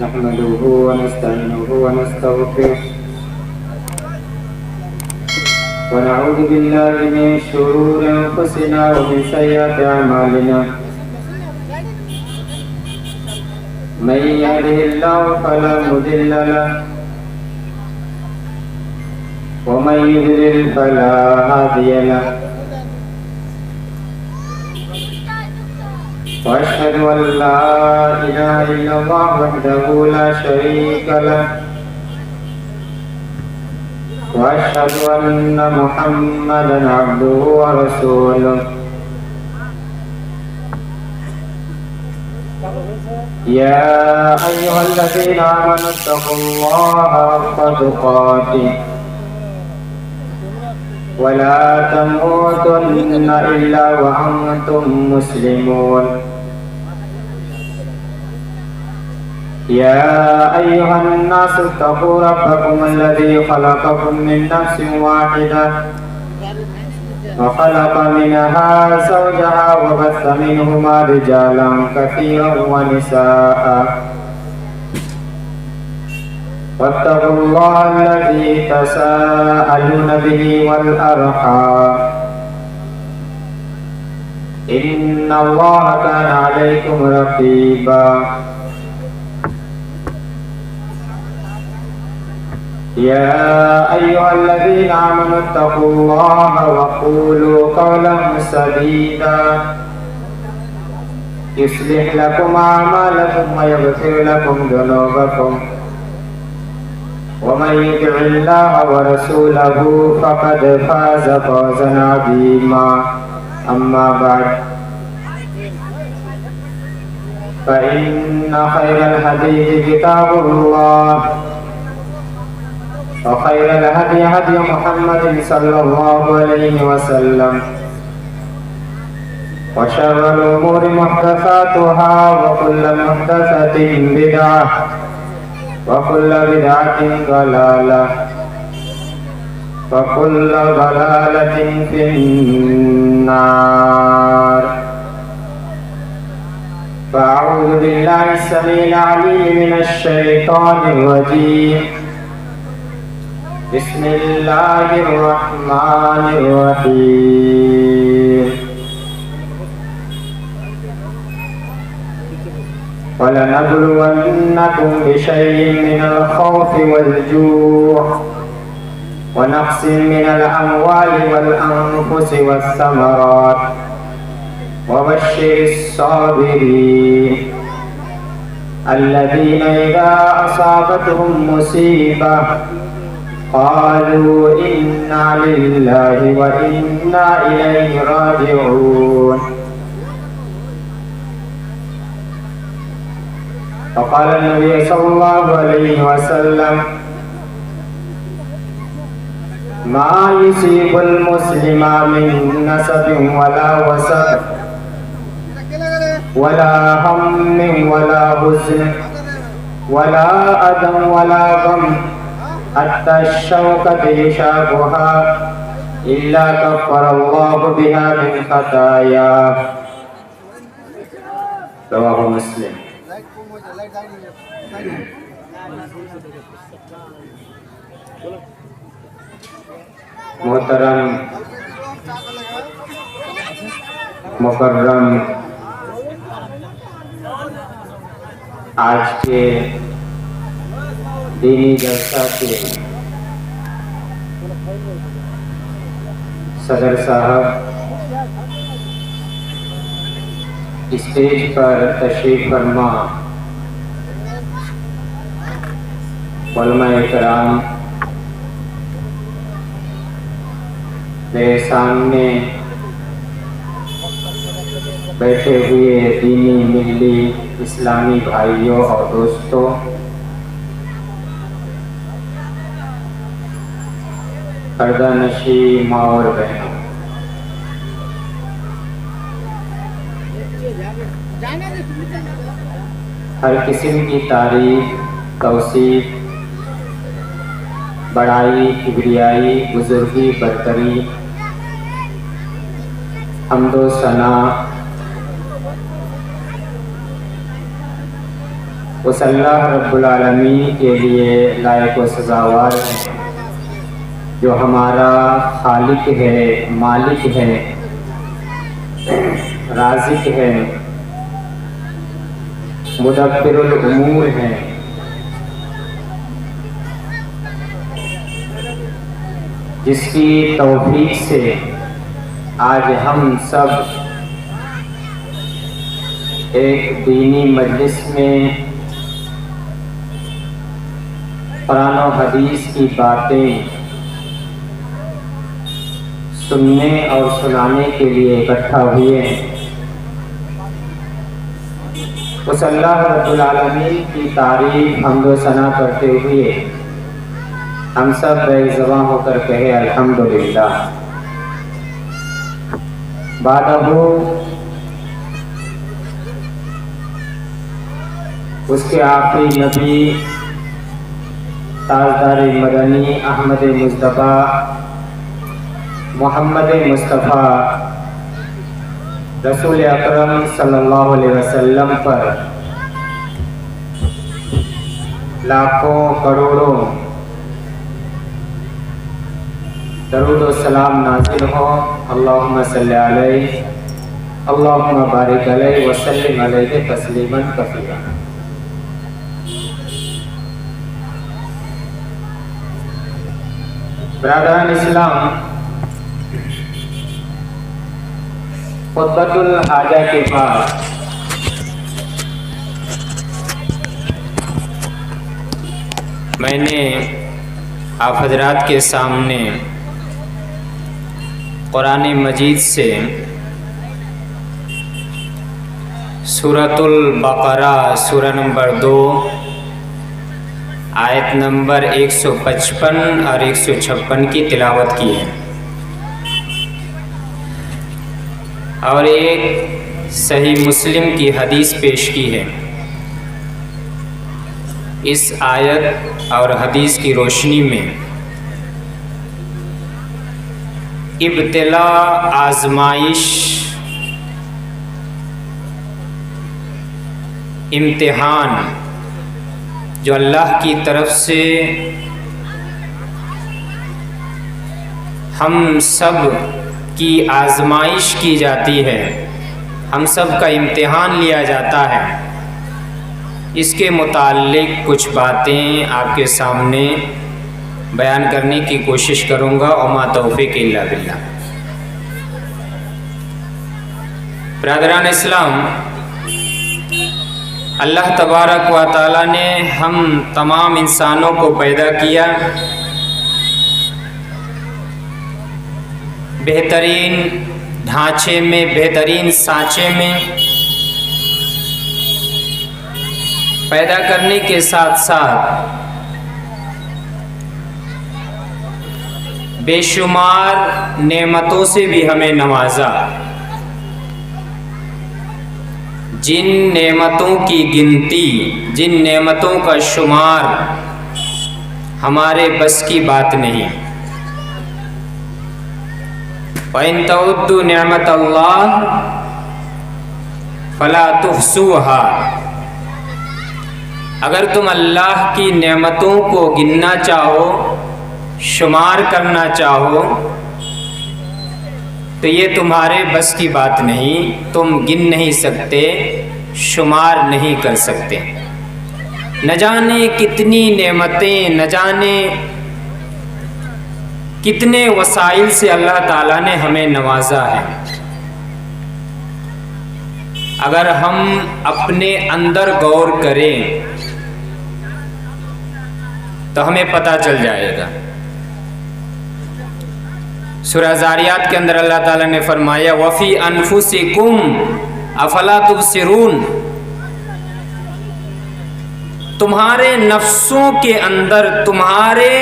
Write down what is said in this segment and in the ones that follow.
نحمده ونستعينه ونستغفره ونعوذ بالله من شرور أنفسنا ومن سيئات أعمالنا من يهده الله فلا مضل له ومن يضلل فلا هادي له وأشهد أن لا إله إلا الله وحده لا شريك له وأشهد أن محمدا عبده ورسوله يا أيها الذين آمنوا اتقوا الله حق تقاته ولا تموتن إلا وأنتم مسلمون يا أيها الناس اتقوا ربكم الذي خلقكم من نفس واحدة وخلق منها زوجها وبث منهما رجالا كثيرا ونساء واتقوا الله الذي تساءلون به والأرحام إن الله كان عليكم رقيبا يا أيها الذين آمنوا اتقوا الله وقولوا قولا سديدا يصلح لكم أعمالكم ويغفر لكم ذنوبكم ومن يطع الله ورسوله فقد فاز فوزا عظيما أما بعد فإن خير الحديث كتاب الله وخير الهدي هدي محمد صلى الله عليه وسلم وشر الأمور محدثاتها وكل محدثة بدعة وكل بدعة ضلالة وكل ضلالة في النار فأعوذ بالله السميع العليم من الشيطان الرجيم بسم الله الرحمن الرحيم ولنبلونكم بشيء من الخوف والجوع ونقص من الأموال والأنفس والثمرات وبشر الصابرين الذين إذا أصابتهم مصيبة قالوا إنا لله وإنا إليه راجعون وقال النبي صلى الله عليه وسلم ما يصيب المسلم من نسب ولا وسب ولا هم ولا حزن ولا أذى ولا غم حتى الشوكة يشاكها إلا كفر الله بها من خطاياه رواه مسلم محترم مکرم آج کے دینی جلسہ کے صدر صاحب اسٹیج پر تشریف فرما علماء کرام میرے سامنے بیٹھے ہوئے دینی ملی اسلامی بھائیوں اور دوستوں، پردہ نشی ماں اور بہنوں، ہر قسم کی تعریف، توصیف، بڑائی، کبریائی، بزرگی، برتری، حمد و ثنا اس اللہ رب العالمین کے لیے لائق و سزاوار ہے جو ہمارا خالق ہے، مالک ہے، رازق ہے، مدبر الامور ہے۔ جس کی توفیق سے آج ہم سب ایک دینی مجلس میں قرآن و حدیث کی باتیں سننے اور سنانے کے لیے اکٹھا ہوئے ہیں۔ اس اللہ رب العالمین کی تعریف حمد و ثنا کرتے ہوئے ہم سب بیک زباں ہو کر کہے الحمدللہ۔ بعدہ اس کے آخری نبی تاجدار مدنی احمد مصطفیٰ محمد مصطفیٰ رسول اکرم صلی اللہ علیہ وسلم پر لاکھوں کروڑوں درود و سلام نازل ہو۔ اللہم صلی علیہ اللہم بارک علیہ وسلم علیہ تسلیما کثیرا۔ برادران اسلام، خطبۃ الحاجہ کے بعد میں نے آپ حضرات کے سامنے قرآن مجید سے سورۃ البقرہ سورہ نمبر 2 آیت نمبر 155 اور 156 کی تلاوت کی ہے، اور ایک صحیح مسلم کی حدیث پیش کی ہے۔ اس آیت اور حدیث کی روشنی میں ابتلا، آزمائش، امتحان جو اللہ کی طرف سے ہم سب کی آزمائش کی جاتی ہے، ہم سب کا امتحان لیا جاتا ہے، اس کے متعلق کچھ باتیں آپ کے سامنے بیان کرنے کی کوشش کروں گا، وما توفیق الا باللہ۔ برادران اسلام، اللہ تبارک و تعالیٰ نے ہم تمام انسانوں کو پیدا کیا بہترین ڈھانچے میں، بہترین سانچے میں۔ پیدا کرنے کے ساتھ ساتھ بے شمار نعمتوں سے بھی ہمیں نوازا، جن نعمتوں کی گنتی، جن نعمتوں کا شمار ہمارے بس کی بات نہیں۔ وَإِن تَعُدُّوا نِعْمَتَ اللَّهِ فَلَا تُحْصُوهَا، اگر تم اللہ کی نعمتوں کو گننا چاہو، شمار کرنا چاہو، تو یہ تمہارے بس کی بات نہیں، تم گن نہیں سکتے، شمار نہیں کر سکتے۔ نہ جانے کتنی نعمتیں، نہ جانے کتنے وسائل سے اللہ تعالیٰ نے ہمیں نوازا ہے۔ اگر ہم اپنے اندر غور کریں تو ہمیں پتہ چل جائے گا۔ سورہ زاریات کے اندر اللہ تعالیٰ نے فرمایا وَفِي أَنفُسِكُمْ أَفَلَا تُبْصِرُونَ، تمہارے نفسوں کے اندر، تمہارے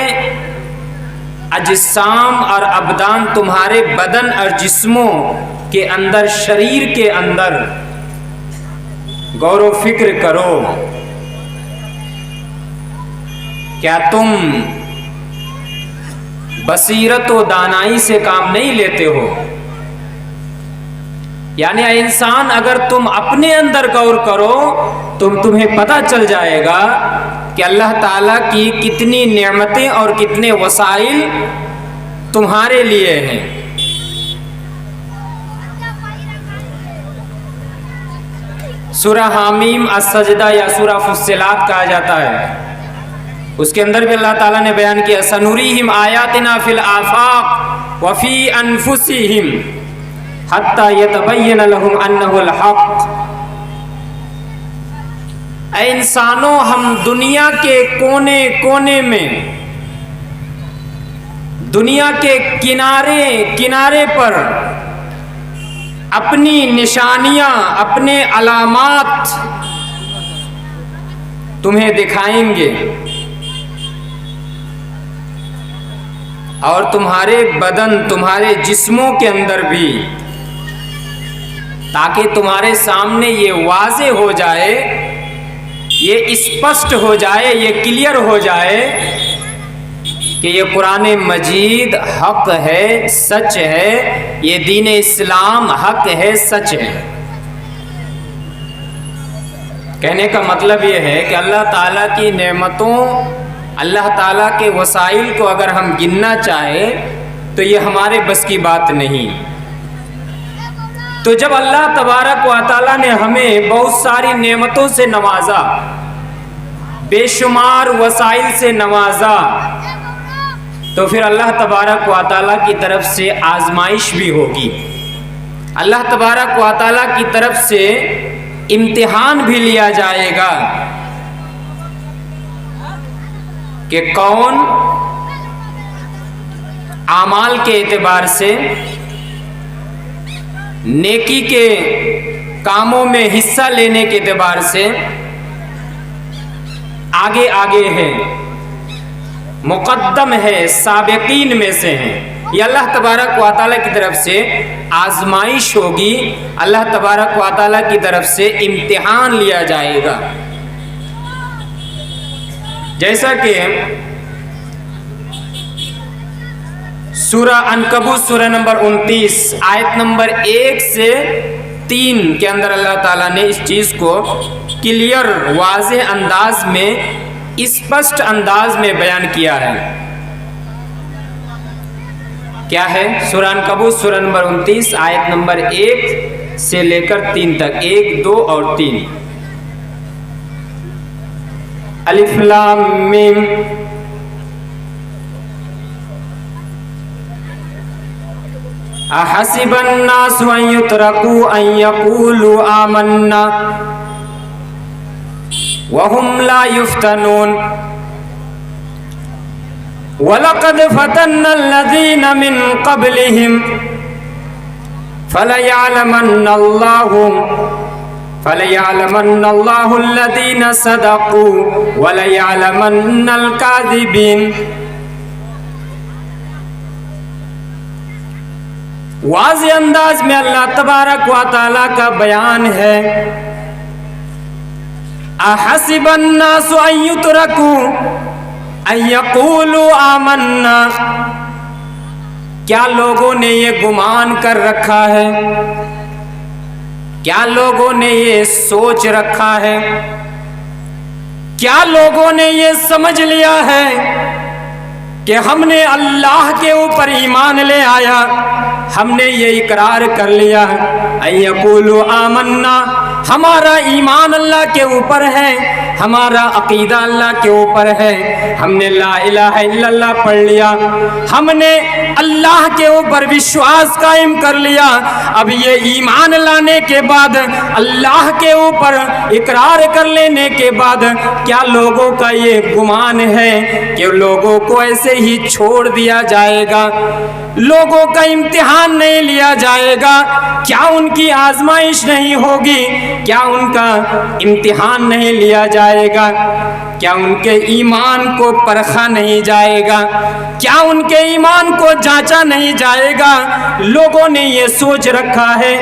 اجسام اور ابدان، تمہارے بدن اور جسموں کے اندر، شریر کے اندر غور و فکر کرو، کیا تم بصیرت و دانائی سے کام نہیں لیتے ہو؟ یعنی اے انسان، اگر تم اپنے اندر غور کرو تمہیں پتہ چل جائے گا کہ اللہ تعالیٰ کی کتنی نعمتیں اور کتنے وسائل تمہارے لیے ہیں۔ سورہ حامیم السجدہ یا سورہ فصلات کہا جاتا ہے، اس کے اندر بھی اللہ تعالیٰ نے بیان کیا سنوریہم آیاتنا فی الآفاق وفی انفسہم حتی یتبین لہم انہ الحق۔ اے انسانوں، ہم دنیا کے کونے کونے میں، دنیا کے کنارے کنارے پر اپنی نشانیاں، اپنے علامات تمہیں دکھائیں گے، اور تمہارے بدن، تمہارے جسموں کے اندر بھی، تاکہ تمہارے سامنے یہ واضح ہو جائے، یہ اسپشٹ ہو جائے، یہ کلیئر ہو جائے کہ یہ قرآن مجید حق ہے، سچ ہے، یہ دین اسلام حق ہے، سچ ہے۔ کہنے کا مطلب یہ ہے کہ اللہ تعالیٰ کی نعمتوں، اللہ تعالیٰ کے وسائل کو اگر ہم گننا چاہیں تو یہ ہمارے بس کی بات نہیں۔ تو جب اللہ تبارک و تعالیٰ نے ہمیں بہت ساری نعمتوں سے نوازا، بے شمار وسائل سے نوازا، تو پھر اللہ تبارک و تعالیٰ کی طرف سے آزمائش بھی ہوگی، اللہ تبارک و تعالیٰ کی طرف سے امتحان بھی لیا جائے گا کہ کون اعمال کے اعتبار سے، نیکی کے کاموں میں حصہ لینے کے اعتبار سے آگے آگے ہے، مقدم ہے، سابقین میں سے ہیں۔ یہ اللہ تبارک و تعالیٰ کی طرف سے آزمائش ہوگی، اللہ تبارک و تعالیٰ کی طرف سے امتحان لیا جائے گا۔ جیسا کہ سورہ عنکبوت سورہ نمبر 29 آیت نمبر 1 سے 3 کے اندر اللہ تعالیٰ نے اس چیز کو کلیئر، واضح انداز میں، اسپشٹ انداز میں بیان کیا ہے۔ کیا ہے؟ سورہ عنکبوت سورہ نمبر 29 آیت نمبر 1 سے لے کر 3 تک، 1، 2 اور 3۔ الف لام میم احسب الناس ان يتركوا ان يقولوا آمنا وهم لا يفتنون وَلَقَدْ فَتَنَّا الَّذِينَ مِن قَبْلِهِمْ فَلَيَعْلَمَنَّ اللَّهُ الَّذِينَ صَدَقُوا وَلَيَعْلَمَنَّ الْكَاذِبِينَ۔ واضح انداز میں اللہ تبارک و تعالیٰ کا بیان ہے، احسب الناس ان یترکوا ان یقولوا آمنا، کیا لوگوں نے یہ گمان کر رکھا ہے، کیا لوگوں نے یہ سوچ رکھا ہے، کیا لوگوں نے یہ سمجھ لیا ہے کہ ہم نے اللہ کے اوپر ایمان لے آیا، ہم نے یہ اقرار کر لیا ان یقولوا آمنا، ہمارا ایمان اللہ کے اوپر ہے، ہمارا عقیدہ اللہ کے اوپر ہے، ہم نے لا الہ الا اللہ پڑھ لیا، ہم نے اللہ کے اوپر وشواس قائم کر لیا۔ اب یہ ایمان لانے کے بعد، اللہ کے اوپر اقرار کر لینے کے بعد، کیا لوگوں کا یہ گمان ہے کہ لوگوں کو ایسے ہی چھوڑ دیا جائے گا، لوگوں کا امتحان نہیں لیا جائے گا؟ کیا ان کی آزمائش نہیں ہوگی؟ کیا ان کا امتحان نہیں لیا جائے گا؟ کیا ان کے ایمان کو پرکھا نہیں جائے گا؟ کیا ان کے ایمان کو جانچا نہیں جائے گا؟ لوگوں نے یہ سوچ رکھا ہے،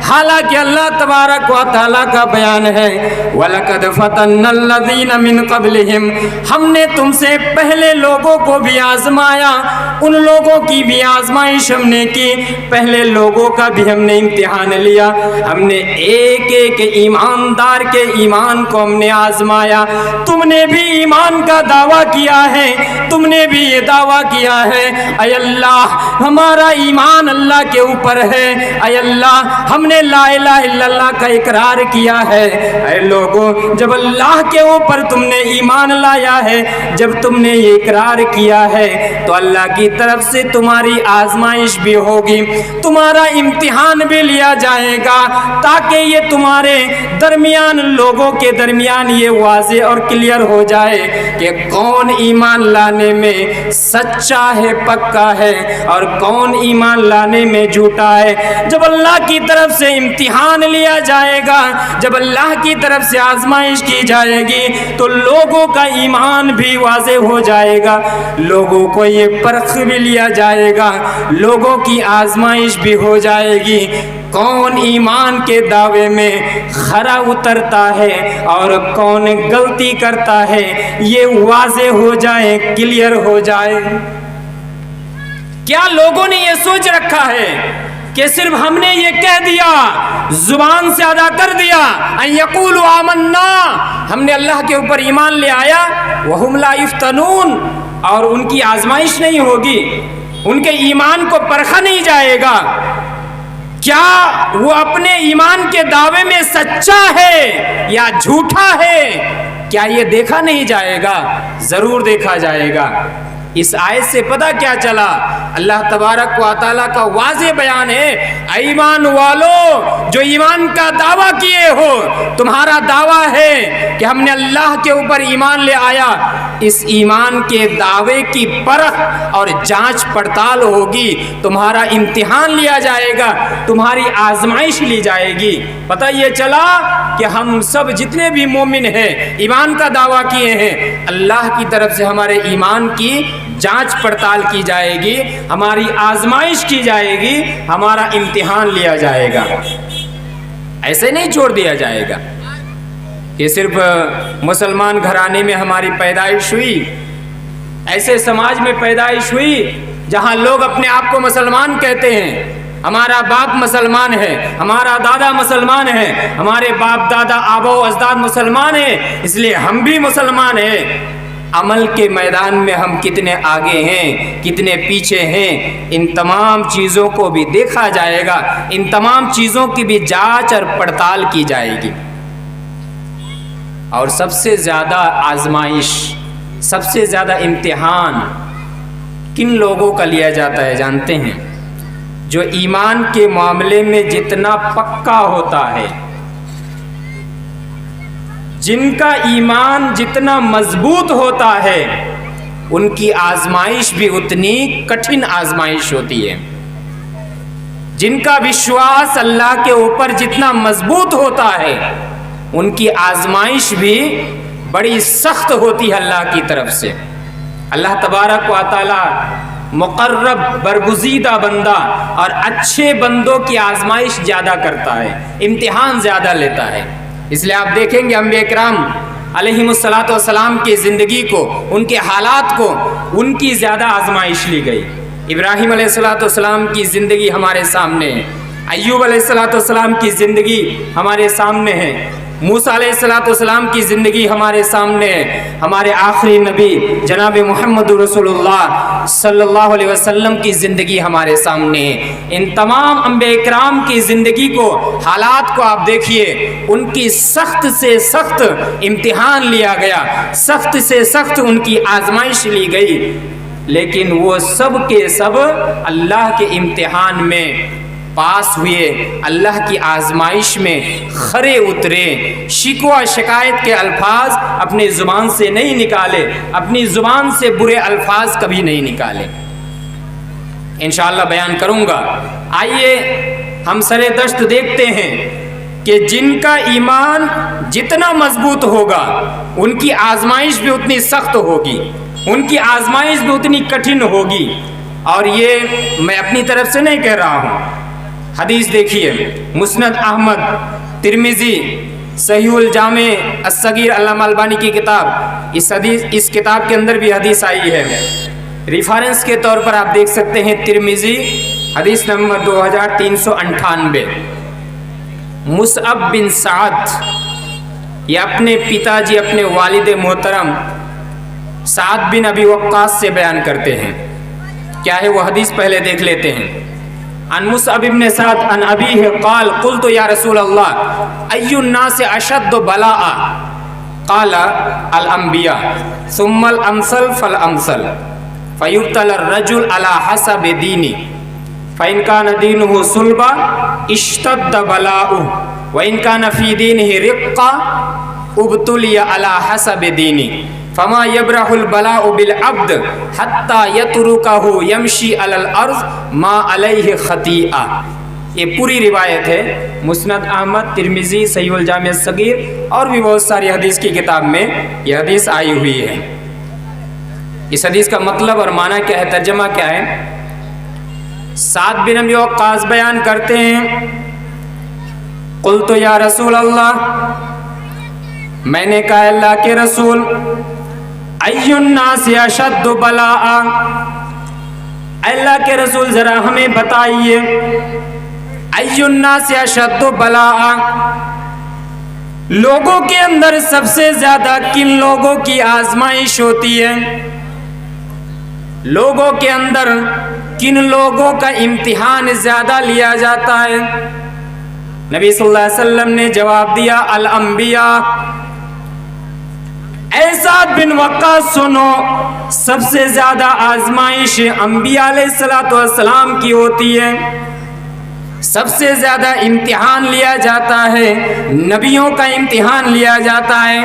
حالانکہ اللہ تبارک و تعالیٰ کا بیان ہے وَلَقَدْ فَتَنَّا الَّذِينَ مِن قَبْلِهِمْ، ہم نے تم سے پہلے لوگوں کو بھی آزمایا، ان لوگوں کی بھی آزمائش ہم نے کی، پہلے لوگوں کا بھی ہم نے امتحان لیا، ہم نے ایک ایک ایماندار کے ایمان کو ہم نے آزمایا۔ تم نے بھی ایمان کا دعویٰ کیا ہے، تم نے بھی یہ دعویٰ کیا ہے اے اللہ ہمارا ایمان اللہ کے اوپر ہے، اے اللہ ہم نے لا الہ الا اللہ کا اقرار کیا ہے۔ اے لوگوں، جب اللہ کے اوپر تم نے ایمان لایا ہے، جب تم نے یہ اقرار کیا ہے تو اللہ کی طرف سے تمہاری آزمائش بھی ہوگی، تمہارا امتحان بھی لیا جائے گا، تاکہ یہ تمہارے درمیان، لوگوں کے درمیان یہ واضح اور کلیئر ہو جائے کہ کون ایمان لانے میں سچا ہے، پکا ہے، اور کون ایمان لانے میں جھوٹا ہے۔ جب اللہ کی طرف سے امتحان لیا جائے گا، جب اللہ کی طرف سے آزمائش کی جائے گی تو لوگوں کا ایمان بھی واضح ہو جائے گا، لوگوں کو یہ پرکھ بھی لیا جائے گا، لوگوں کی آزمائش بھی ہو جائے گی، کون ایمان کے دعوے میں کھرا اترتا ہے اور کون غلطی کرتا ہے، یہ واضح ہو جائے، کلیئر ہو جائے۔ کیا لوگوں نے یہ سوچ رکھا ہے کہ صرف ہم نے یہ کہہ دیا، زبان سے ادا کر دیا ان یقولوا آمنا، ہم نے اللہ کے اوپر ایمان لے آیا، وہم لا یفتنون، اور ان کی آزمائش نہیں ہوگی، ان کے ایمان کو پرکھا نہیں جائے گا؟ کیا وہ اپنے ایمان کے دعوے میں سچا ہے یا جھوٹا ہے، کیا یہ دیکھا نہیں جائے گا؟ ضرور دیکھا جائے گا۔ اس آیت سے پتہ کیا چلا؟ اللہ تبارک و تعالیٰ کا واضح بیان ہے، ایمان والو جو ایمان کا دعویٰ کیے ہو، تمہارا دعویٰ ہے کہ ہم نے اللہ کے اوپر ایمان لے آیا، اس ایمان کے دعوے کی پرکھ اور جانچ پڑتال ہوگی، تمہارا امتحان لیا جائے گا، تمہاری آزمائش لی جائے گی۔ پتہ یہ چلا کہ ہم سب جتنے بھی مومن ہیں، ایمان کا دعویٰ کیے ہیں، اللہ کی طرف سے ہمارے ایمان کی جانچ پڑتال کی جائے گی، ہماری آزمائش کی جائے گی، ہمارا امتحان لیا جائے گا۔ ایسے نہیں چھوڑ دیا جائے گا کہ صرف مسلمان گھرانے میں ہماری پیدائش ہوئی، ایسے سماج میں پیدائش ہوئی جہاں لوگ اپنے آپ کو مسلمان کہتے ہیں، ہمارا باپ مسلمان ہے، ہمارا دادا مسلمان ہے، ہمارے باپ دادا آبا و اجداد مسلمان ہیں، اس لیے ہم بھی مسلمان ہیں۔ عمل کے میدان میں ہم کتنے آگے ہیں، کتنے پیچھے ہیں، ان تمام چیزوں کو بھی دیکھا جائے گا، ان تمام چیزوں کی بھی جانچ اور پڑتال کی جائے گی۔ اور سب سے زیادہ آزمائش، سب سے زیادہ امتحان کن لوگوں کا لیا جاتا ہے جانتے ہیں؟ جو ایمان کے معاملے میں جتنا پکا ہوتا ہے، جن کا ایمان جتنا مضبوط ہوتا ہے، ان کی آزمائش بھی اتنی کٹھن آزمائش ہوتی ہے۔ جن کا وشواس اللہ کے اوپر جتنا مضبوط ہوتا ہے، ان کی آزمائش بھی بڑی سخت ہوتی ہے اللہ کی طرف سے۔ اللہ تبارک و تعالی مقرب برگزیدہ بندہ اور اچھے بندوں کی آزمائش زیادہ کرتا ہے، امتحان زیادہ لیتا ہے۔ اس لیے آپ دیکھیں گے انبیاء کرام علیہم الصلاۃ والسلام کی زندگی کو، ان کے حالات کو، ان کی زیادہ آزمائش لی گئی۔ ابراہیم علیہ الصلاۃ والسلام کی زندگی ہمارے سامنے ہے، ایوب علیہ الصلاۃ والسلام کی زندگی ہمارے سامنے ہے، موسیٰ علیہ الصلاۃ والسلام کی زندگی ہمارے سامنے ہے، ہمارے آخری نبی جناب محمد رسول اللہ صلی اللہ علیہ وسلم کی زندگی ہمارے سامنے ہے۔ ان تمام انبیاء کرام کی زندگی کو، حالات کو آپ دیکھیے، ان کی سخت سے سخت امتحان لیا گیا، سخت سے سخت ان کی آزمائش لی گئی، لیکن وہ سب کے سب اللہ کے امتحان میں پاس ہوئے، اللہ کی آزمائش میں کھرے اترے، شکوہ شکایت کے الفاظ اپنی زبان سے نہیں نکالے، اپنی زبان سے برے الفاظ کبھی نہیں نکالے۔ انشاءاللہ بیان کروں گا۔ آئیے ہم سر دشت دیکھتے ہیں کہ جن کا ایمان جتنا مضبوط ہوگا، ان کی آزمائش بھی اتنی سخت ہوگی، ان کی آزمائش بھی اتنی کٹھن ہوگی۔ اور یہ میں اپنی طرف سے نہیں کہہ رہا ہوں، حدیث دیکھیے، مسند احمد، ترمذی، صحیح الجامع الصغیر، علامہ البانی کی کتاب، اس کتاب کے اندر بھی حدیث آئی ہے۔ ریفرنس کے طور پر آپ دیکھ سکتے ہیں ترمذی حدیث نمبر 2398، مصعب بن سعد یہ اپنے پتا جی اپنے والد محترم سعد بن ابی وقاص سے بیان کرتے ہیں. کیا ہے وہ حدیث پہلے دیکھ لیتے ہیں. عن مصعب بن سعد عن ابیہ قال قلت یا رسول اللہ ای الناس اشد بلاء قال الانبیاء ثم الامثل فالامثل فیبتلی الرجل على حسب دینی فإن كان دینه صلبا اشتد بلاؤه وإن كان في دینه رقا ابتلی على حسب دینی فما يبرح البلاء بالعبد حتى يتركه يمشي على الارض ما عليه خطیئہ. یہ پوری روایت ہے مسند احمد، ترمذی، صحیح الجامع الصغیر اور بھی بہت ساری حدیث کی کتاب میں یہ حدیث آئی ہوئی ہے. اس حدیث کا مطلب اور معنی کیا ہے، ترجمہ کیا ہے؟ سعد بن ابی وقاص بیان کرتے ہیں قلت یا رسول اللہ، میں نے کہا اللہ کے رسول، ای الناس اشد بلاء، اللہ کے رسول ذرا ہمیں بتائیے ای الناس اشد بلاء، لوگوں کے اندر سب سے زیادہ کن لوگوں کی آزمائش ہوتی ہے؟ لوگوں کے اندر کن لوگوں کا امتحان زیادہ لیا جاتا ہے؟ نبی صلی اللہ علیہ وسلم نے جواب دیا الانبیاء. اے سعد بن وقاص سنو، سب سے زیادہ آزمائش انبیاء علیہ السلام کی ہوتی ہے، سب سے زیادہ امتحان لیا جاتا ہے، نبیوں کا امتحان لیا جاتا ہے.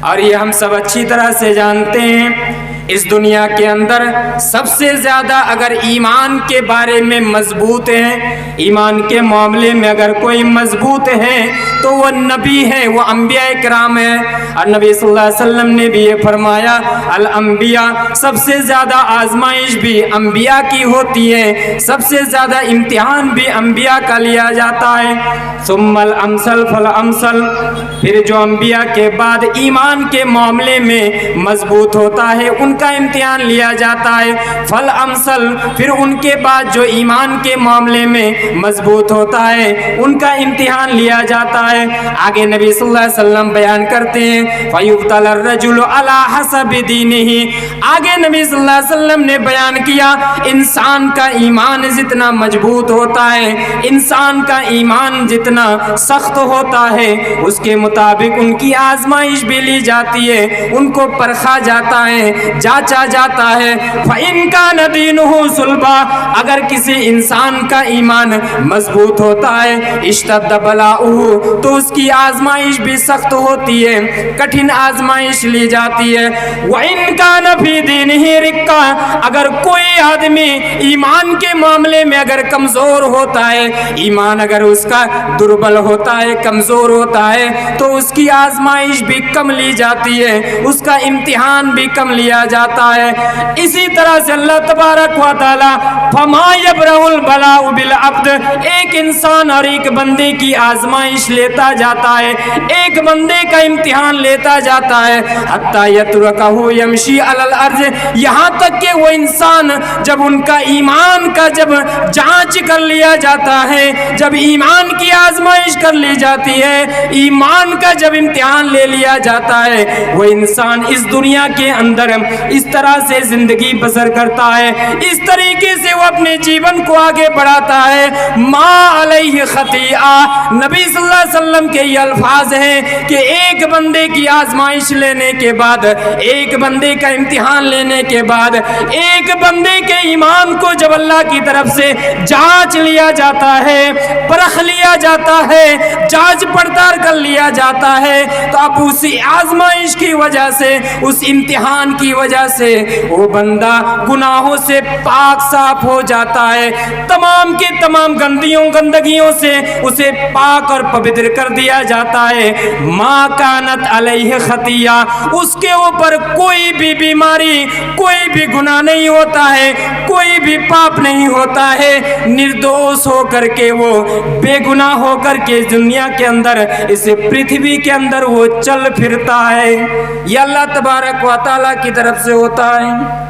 اور یہ ہم سب اچھی طرح سے جانتے ہیں اس دنیا کے اندر سب سے زیادہ اگر ایمان کے بارے میں مضبوط ہیں، ایمان کے معاملے میں اگر کوئی مضبوط ہے تو وہ نبی ہے، وہ انبیاء کرام ہیں. اور نبی صلی اللہ علیہ وسلم نے بھی یہ فرمایا الانبیاء، سب سے زیادہ آزمائش بھی انبیاء کی ہوتی ہے، سب سے زیادہ امتحان بھی انبیاء کا لیا جاتا ہے. ثم الامثل فالامثل، پھر جو انبیاء کے بعد ایمان کے معاملے میں مضبوط ہوتا ہے ان کا امتحان لیا جاتا ہے. فالامثل، پھر ان کے بعد جو ایمان کے معاملے میں مضبوط ہوتا ہے ان کا امتحان لیا جاتا ہے. آگے نبی صلی اللہ علیہ وسلم بیان کرتے ہیں فیبتلی الرجل علی حسب دینہ، آگے نبی صلی اللہ علیہ وسلم نے بیان کیا انسان کا ایمان جتنا مضبوط ہوتا ہے، انسان کا ایمان جتنا سخت ہوتا ہے، اس کے مطابق ان کی آزمائش بھی لی جاتی ہے، ان کو پرکھا جاتا ہے، جانچا جاتا ہے. فَإِن كَانَ دِينُهُ صُلْبًا، اگر کسی انسان کا ایمان مضبوط ہوتا ہے اشتد بلاؤہ، تو اس کی آزمائش بھی سخت ہوتی ہے، کٹھن آزمائش لی جاتی ہے. وَإِن كَانَ فِي دِينِهِ رِقًّا، اگر کوئی آدمی ایمان کے معاملے میں اگر کمزور ہوتا ہے، ایمان اگر اس کا دربل ہوتا ہے، کمزور ہوتا ہے، تو اس کی آزمائش بھی کم لی جاتی ہے، اس کا امتحان بھی کم لیا جاتا ہے. اسی طرح سے اللہ تبارک و تعالی فما یبرح البلاء بالعبد، ایک انسان اور ایک بندے کی آزمائش لیتا جاتا ہے، ایک بندے کا امتحان لیتا جاتا ہے حتی یترکہ یمشی علی الارض، یہاں تک کہ وہ انسان جب ان کا ایمان کا جب جانچ کر لیا جاتا ہے، جب ایمان کی آزمائش کر لی جاتی ہے، ایمان کا جب امتحان لے لیا جاتا ہے، وہ انسان اس دنیا کے اندر اس طرح سے زندگی بسر کرتا ہے، اس طریقے سے وہ اپنے جیون کو آگے بڑھاتا ہے. ما علیہ خطیئہ، نبی صلی اللہ علیہ وسلم کے یہ الفاظ ہیں کہ ایک بندے کی آزمائش لینے کے بعد، ایک بندے کا امتحان لینے کے بعد، ایک بندے کے ایمان کو جب اللہ کی طرف سے جانچ لیا جاتا ہے، پرکھ لیا جاتا ہے، جانچ پڑتال کر لیا جاتا ہے، تو اب اسی آزمائش کی وجہ سے، اس امتحان کی وجہ سے وہ بندہ گناہوں سے پاک صاف ہو جاتا ہے، تمام کے تمام گندگیوں سے اسے پاک اور پوتر کر دیا جاتا ہے. ما کانت علیہ خطیہ، اس کے اوپر کوئی بھی بیماری، کوئی بھی گناہ نہیں ہوتا ہے، کوئی بھی پاپ نہیں ہوتا ہے، نردوش ہو کر کے، وہ بے گناہ ہو کر کے دنیا کے اندر، اس پرتھوی کے اندر وہ چل پھرتا ہے. یہ اللہ تبارک و تعالیٰ کی طرف سے ہوتا ہے.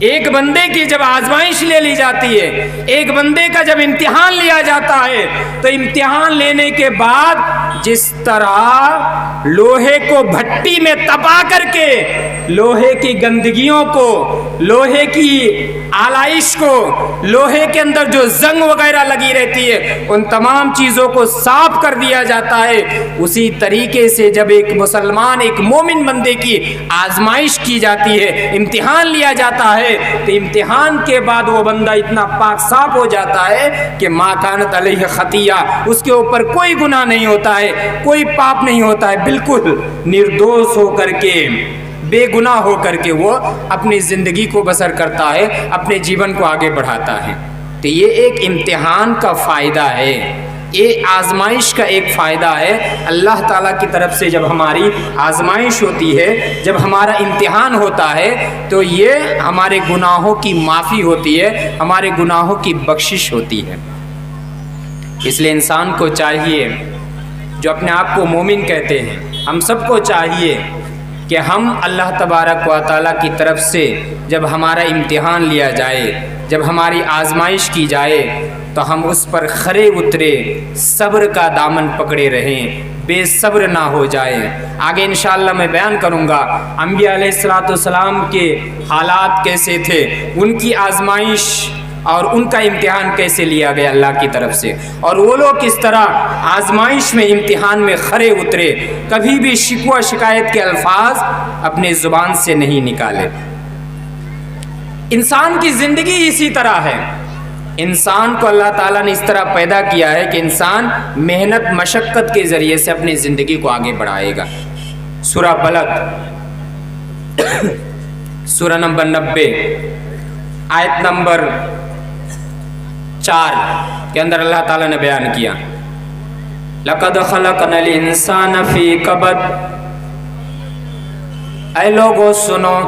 ایک بندے کی جب آزمائش لے لی جاتی ہے، ایک بندے کا جب امتحان لیا جاتا ہے، تو امتحان لینے کے بعد جس طرح لوہے کو بھٹی میں تپا کر کے لوہے کی گندگیوں کو، لوہے کی آلائش کو، لوہے کے اندر جو زنگ وغیرہ لگی رہتی ہے ان تمام چیزوں کو صاف کر دیا جاتا ہے، اسی طریقے سے جب ایک مسلمان، ایک مومن بندے کی آزمائش کی جاتی ہے، امتحان لیا جاتا ہے، تو امتحان کے بعد وہ بندہ اتنا پاک صاف ہو جاتا ہے کہ ما کانت علیہ خطیہ، اس کے اوپر کوئی گناہ نہیں ہوتا ہے، کوئی پاپ نہیں ہوتا ہے، بالکل نردوش ہو کر کے، بے گناہ ہو کر کے وہ اپنی زندگی کو بسر کرتا ہے، اپنے جیون کو آگے بڑھاتا ہے۔ تو یہ ایک امتحان کا فائدہ ہے، یہ آزمائش کا ایک فائدہ ہے۔ اللہ تعالیٰ کی طرف سے جب ہماری آزمائش ہوتی ہے، جب ہمارا امتحان ہوتا ہے، تو یہ ہمارے گناہوں کی معافی ہوتی ہے، ہمارے گناہوں کی بخشش ہوتی ہے۔ اس لیے انسان کو چاہیے، جو اپنے آپ کو مومن کہتے ہیں، ہم سب کو چاہیے کہ ہم اللہ تبارک و تعالیٰ کی طرف سے جب ہمارا امتحان لیا جائے، جب ہماری آزمائش کی جائے، تو ہم اس پر کھرے اترے، صبر کا دامن پکڑے رہیں، بے صبر نہ ہو جائیں۔ آگے انشاءاللہ میں بیان کروں گا انبیاء علیہ السلام کے حالات کیسے تھے، ان کی آزمائش اور ان کا امتحان کیسے لیا گیا اللہ کی طرف سے، اور وہ لوگ کس طرح آزمائش میں، امتحان میں کھرے اترے، کبھی بھی شکوہ شکایت کے الفاظ اپنے زبان سے نہیں نکالے۔ انسان کی زندگی اسی طرح ہے، انسان کو اللہ تعالیٰ نے اس طرح پیدا کیا ہے کہ انسان محنت مشقت کے ذریعے سے اپنی زندگی کو آگے بڑھائے گا۔ سورہ بلد سورہ نمبر 90 آیت نمبر 4 کے اندر اللہ تعالیٰ نے بیان کیا، لَقَدْ خَلَقْنَا الْإِنسَانَ فِي كَبَدٍ، اے لوگو سنو،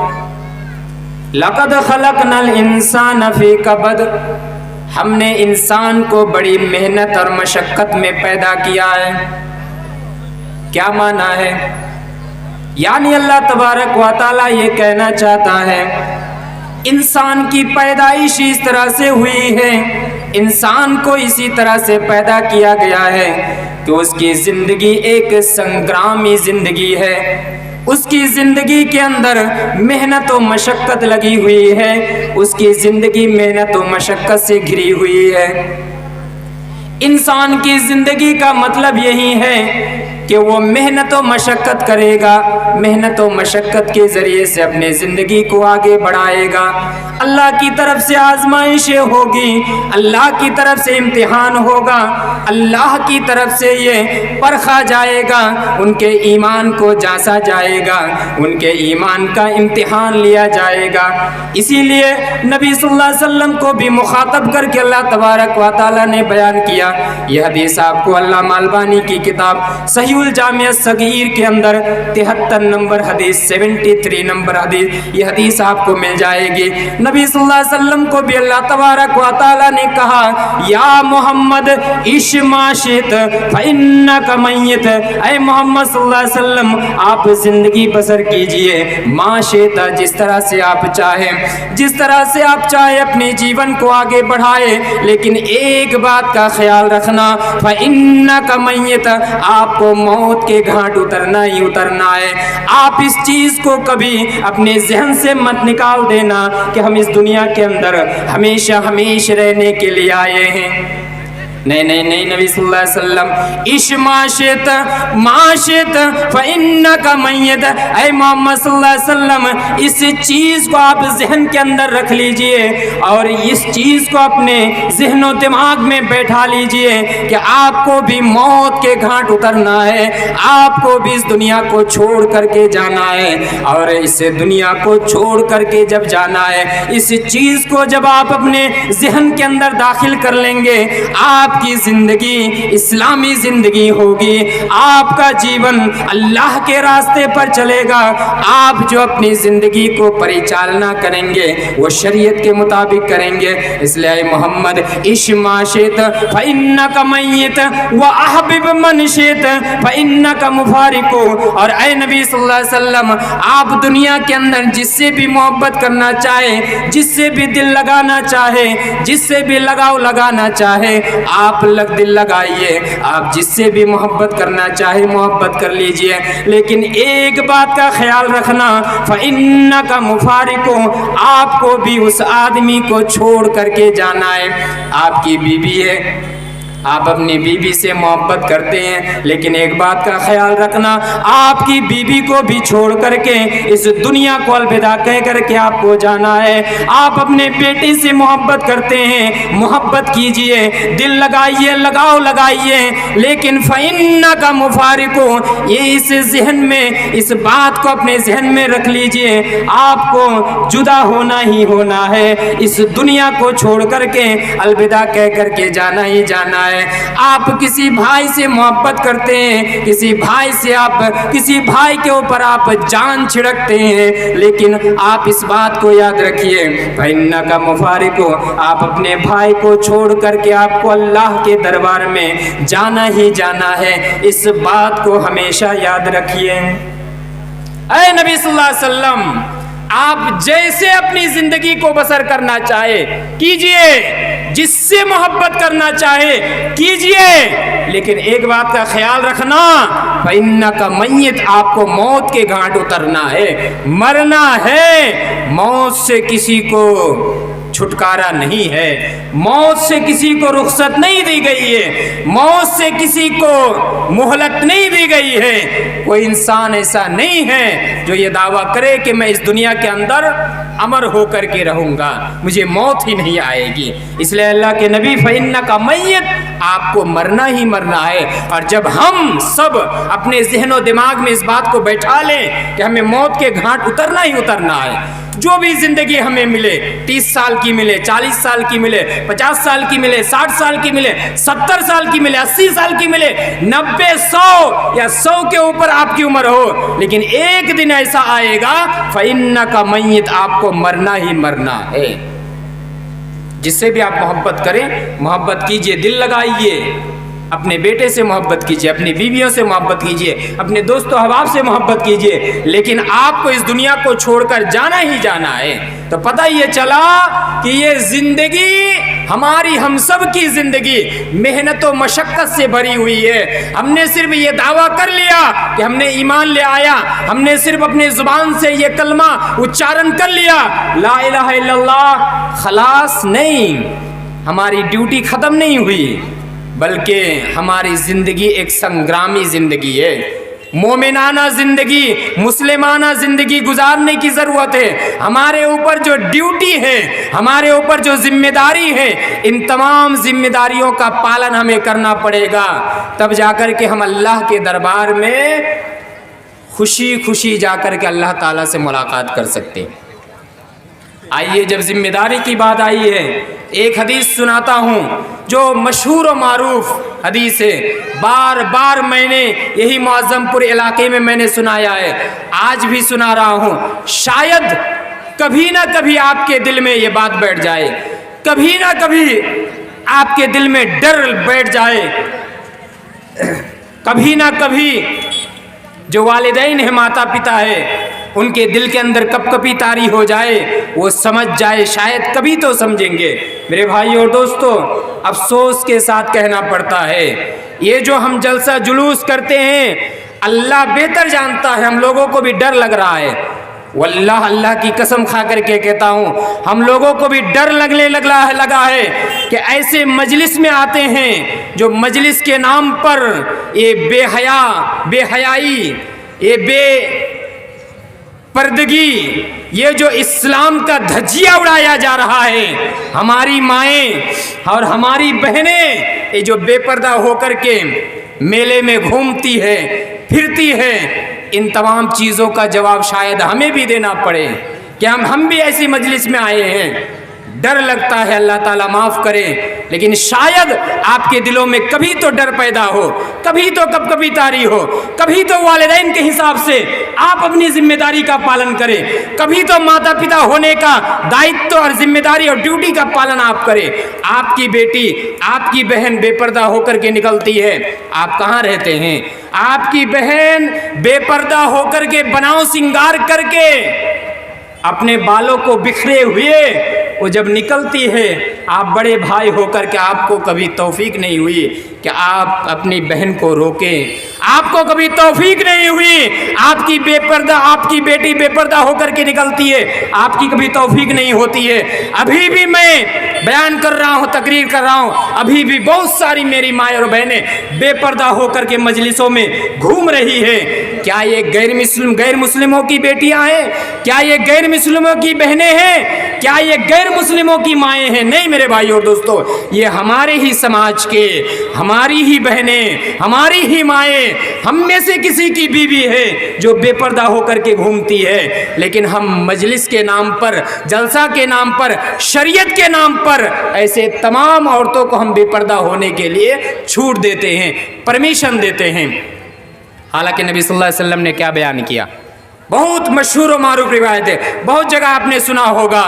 لَقَدْ خَلَقْنَا الْإِنسَانَ فِي كَبَدٍ، ہم نے انسان کو بڑی محنت اور مشقت میں پیدا کیا ہے۔ کیا معنی ہے؟ یعنی اللہ تبارک و تعالیٰ یہ کہنا چاہتا ہے، انسان کی پیدائش اس طرح سے ہوئی ہے، انسان کو اسی طرح سے پیدا کیا گیا ہے کہ اس کی زندگی ایک سنگرامی زندگی ہے، اس کی زندگی کے اندر محنت و مشقت لگی ہوئی ہے، اس کی زندگی محنت و مشقت سے گھری ہوئی ہے۔ انسان کی زندگی کا مطلب یہی ہے کہ وہ محنت و مشقت کرے گا، محنت و مشقت کے ذریعے سے اپنے زندگی کو آگے بڑھائے گا، اللہ کی طرف سے آزمائشیں ہوگی، اللہ کی طرف سے امتحان ہوگا، اللہ کی طرف سے یہ پرکھا جائے گا، ان کے ایمان کو جانچا جائے گا، ان کے ایمان کا امتحان لیا جائے گا۔ اسی لیے نبی صلی اللہ علیہ وسلم کو بھی مخاطب کر کے اللہ تبارک و تعالیٰ نے بیان کیا، یہ حدیث آپ کو علامہ البانی کی کتاب صحیح الجامع الصغیر کے اندر 73 نمبر حدیث، 73 نمبر حدیث، یہ حدیث آپ کو مل جائے گی۔ نبی صلی اللہ علیہ وسلم کو بھی اللہ تبارک و تعالیٰ نے کہا، یا محمد عش ما شئت فإنک میت، اے محمد صلی اللہ علیہ وسلم آپ زندگی بسر کیجئے، ما شئت جس طرح سے آپ چاہیں، جس طرح سے آپ چاہیں اپنے جیون کو آگے بڑھائے، لیکن ایک بات کا خیال رکھنا، فإنک میت، آپ کو موت کے گھاٹ اترنا ہی اترنا ہے۔ آپ اس چیز کو کبھی اپنے ذہن سے مت نکال دینا کہ ہم اس دنیا کے اندر ہمیشہ ہمیشہ رہنے کے لیے آئے ہیں۔ نہیں نہیں نہیں، نبی صلی اللہ علیہ وسلم عش ما شئت فإنک میت، اے محمد صلی اللہ علیہ وسلم اس چیز کو آپ ذہن کے اندر رکھ لیجئے اور اس چیز کو اپنے ذہن و دماغ میں بیٹھا لیجئے کہ آپ کو بھی موت کے گھاٹ اترنا ہے، آپ کو بھی اس دنیا کو چھوڑ کر کے جانا ہے، اور اس دنیا کو چھوڑ کر کے جب جانا ہے، اس چیز کو جب آپ اپنے ذہن کے اندر داخل کر لیں گے، آپ آپ کی زندگی اسلامی زندگی ہوگی، آپ کا جیون اللہ کے راستے پر چلے گا، آپ جو اپنی زندگی کو پریچالنا کریں گے وہ شریعت کے مطابق کریں گے۔ اس لیے اے محمد عش ما شئت فإنک میت وأحبب من شئت فإنک مفارق، اور اے نبی صلی اللہ علیہ وسلم آپ دنیا کے اندر جس سے بھی محبت کرنا چاہے، جس سے بھی دل لگانا چاہے، جس سے بھی لگاؤ لگانا چاہے، آپ دل لگائیے، آپ جس سے بھی محبت کرنا چاہے محبت کر لیجئے، لیکن ایک بات کا خیال رکھنا فإنک مفارق، آپ کو بھی اس آدمی کو چھوڑ کر کے جانا ہے۔ آپ کی بیوی ہے، آپ اپنی بیوی سے محبت کرتے ہیں، لیکن ایک بات کا خیال رکھنا آپ کی بیوی کو بھی چھوڑ کر کے اس دنیا کو الوداع کہہ کر کے آپ کو جانا ہے۔ آپ اپنے بیٹے سے محبت کرتے ہیں، محبت کیجئے، دل لگائیے، لگاؤ لگائیے، لیکن فإنک مفارق، یہ اس ذہن میں اس بات کو اپنے ذہن میں رکھ لیجئے، آپ کو جدا ہونا ہی ہونا ہے، اس دنیا کو چھوڑ کر کے الوداع کہہ کر کے جانا ہی جانا ہے۔ آپ کسی بھائی سے محبت کرتے ہیں، کسی بھائی سے آپ کسی بھائی کے اوپر آپ جان چھڑکتے ہیں، لیکن آپ اس بات کو یاد رکھیے فإنک مفارق، آپ اپنے بھائی کو چھوڑ کر کے آپ کو اللہ کے دربار میں جانا ہی جانا ہے، اس بات کو ہمیشہ یاد رکھیے۔ اے نبی صلی اللہ علیہ وسلم آپ جیسے اپنی زندگی کو بسر کرنا چاہے کیجئے، جس سے محبت کرنا چاہے کیجئے، لیکن ایک بات کا خیال رکھنا فإنک میت، آپ کو موت کے گھاٹ اترنا ہے، مرنا ہے، موت سے کسی کو چھٹکارا نہیں ہے، موت سے کسی کو رخصت نہیں دی گئی ہے، موت سے کسی کو مہلت نہیں دی گئی ہے۔ کوئی انسان ایسا نہیں ہے جو یہ دعویٰ کرے کہ میں اس دنیا کے اندر امر ہو کر کے رہوں گا، مجھے موت ہی نہیں آئے گی۔ اس لیے اللہ کے نبی فإنک میت، آپ کو مرنا ہی مرنا ہے، اور جب ہم سب اپنے ذہن و دماغ میں اس بات کو بیٹھا لیں کہ ہمیں موت کے گھاٹ اترنا ہی اترنا ہے، جو بھی زندگی ہمیں ملے، 30 سال کی ملے، 40 سال کی ملے، 50 سال کی ملے، 60 سال کی ملے، 70 سال کی ملے، 80 سال کی ملے، 90 100 یا 100 کے اوپر آپ کی عمر ہو، لیکن ایک دن ایسا آئے گا فإنک میت، آپ کو مرنا ہی مرنا ہے۔ جس سے بھی آپ محبت کریں، محبت کیجئے، دل لگائیے، اپنے بیٹے سے محبت کیجئے، اپنی بیویوں سے محبت کیجئے، اپنے دوست و احباب سے محبت کیجئے، لیکن آپ کو اس دنیا کو چھوڑ کر جانا ہی جانا ہے۔ تو پتہ یہ چلا کہ یہ زندگی ہماری، ہم سب کی زندگی محنت و مشقت سے بھری ہوئی ہے۔ ہم نے صرف یہ دعویٰ کر لیا کہ ہم نے ایمان لے آیا، ہم نے صرف اپنے زبان سے یہ کلمہ اچارن کر لیا لا الہ الا اللہ، خلاص نہیں، ہماری ڈیوٹی ختم نہیں ہوئی، بلکہ ہماری زندگی ایک سنگرامی زندگی ہے، مومنانہ زندگی، مسلمانہ زندگی گزارنے کی ضرورت ہے۔ ہمارے اوپر جو ڈیوٹی ہے، ہمارے اوپر جو ذمہ داری ہے، ان تمام ذمہ داریوں کا پالن ہمیں کرنا پڑے گا، تب جا کر کے ہم اللہ کے دربار میں خوشی خوشی جا کر کے اللہ تعالیٰ سے ملاقات کر سکتے ہیں۔ آئیے، جب ذمہ داری کی بات آئی ہے، ایک حدیث سناتا ہوں جو مشہور و معروف حدیث ہے، بار بار میں نے یہی معظم پور علاقے میں نے سنایا ہے، آج بھی سنا رہا ہوں، شاید کبھی نہ کبھی آپ کے دل میں یہ بات بیٹھ جائے، کبھی نہ کبھی آپ کے دل میں ڈر بیٹھ جائے، کبھی نہ کبھی جو والدین ہیں، ماتا پتا ہے، ان کے دل کے اندر کپ کپی طاری ہو جائے، وہ سمجھ جائے، شاید کبھی تو سمجھیں گے۔ میرے بھائی اور دوستو، افسوس کے ساتھ کہنا پڑتا ہے، یہ جو ہم جلسہ جلوس کرتے ہیں، اللہ بہتر جانتا ہے، ہم لوگوں کو بھی ڈر لگ رہا ہے، واللہ اللہ کی قسم کھا کر کے کہتا ہوں، ہم لوگوں کو بھی ڈر لگنے لگا ہے کہ ایسے مجلس میں آتے ہیں جو مجلس کے نام پر یہ بے حیا، بے حیائی، یہ بے پردگی، یہ جو اسلام کا دھجیہ اڑایا جا رہا ہے، ہماری مائیں اور ہماری بہنیں یہ جو بے پردہ ہو کر کے میلے میں گھومتی ہے، پھرتی ہے، ان تمام چیزوں کا جواب شاید ہمیں بھی دینا پڑے کہ ہم بھی ایسی مجلس میں آئے ہیں۔ ڈر لگتا ہے، اللہ تعالیٰ معاف کرے، لیکن شاید آپ کے دلوں میں کبھی تو ڈر پیدا ہو، کبھی تو کبھی تاری ہو، کبھی تو والدین کے حساب سے آپ اپنی ذمہ داری کا پالن کریں، کبھی تو ماتا پتا ہونے کا دائتو اور ذمہ داری اور ڈیوٹی کا پالن آپ کریں۔ آپ کی بیٹی، آپ کی بہن بے پردہ ہو کر کے نکلتی ہے، آپ کہاں رہتے ہیں؟ آپ کی بہن بے پردہ ہو کر کے بناؤ سنگار کر کے اپنے بالوں کو بکھرے ہوئے وہ جب نکلتی ہے، آپ بڑے بھائی ہو کر کے آپ کو کبھی توفیق نہیں ہوئی کہ آپ اپنی بہن کو روکیں، آپ کو کبھی توفیق نہیں ہوئی، آپ کی بیٹی بے پردہ ہو کر کے نکلتی ہے، آپ کی کبھی توفیق نہیں ہوتی ہے۔ ابھی بھی میں بیان کر رہا ہوں، تقریر کر رہا ہوں، ابھی بھی بہت ساری میری مائیں اور بہنیں بے پردہ ہو کر کے مجلسوں میں گھوم رہی ہے۔ کیا یہ غیر مسلموں کی بیٹیاں ہیں؟ کیا یہ غیر مسلموں کی بہنیں ہیں؟ کیا یہ غیر مسلموں کی مائیں ہیں؟ نہیں میرے بھائیو اور دوستو، یہ ہمارے ہی سماج کے، ہماری ہی بہنیں، ہماری ہی مائیں، ہم میں سے کسی کی بیوی ہے جو بے پردہ ہو کر کے گھومتی ہے، لیکن ہم مجلس کے نام پر، جلسہ کے نام پر، شریعت کے نام پر ایسے تمام عورتوں کو ہم بے پردہ ہونے کے لیے چھوٹ دیتے ہیں، پرمیشن دیتے ہیں۔ حالانکہ نبی صلی اللہ علیہ وسلم نے کیا بیان کیا؟ بہت مشہور و معروف روایت ہے، بہت جگہ آپ نے سنا ہوگا،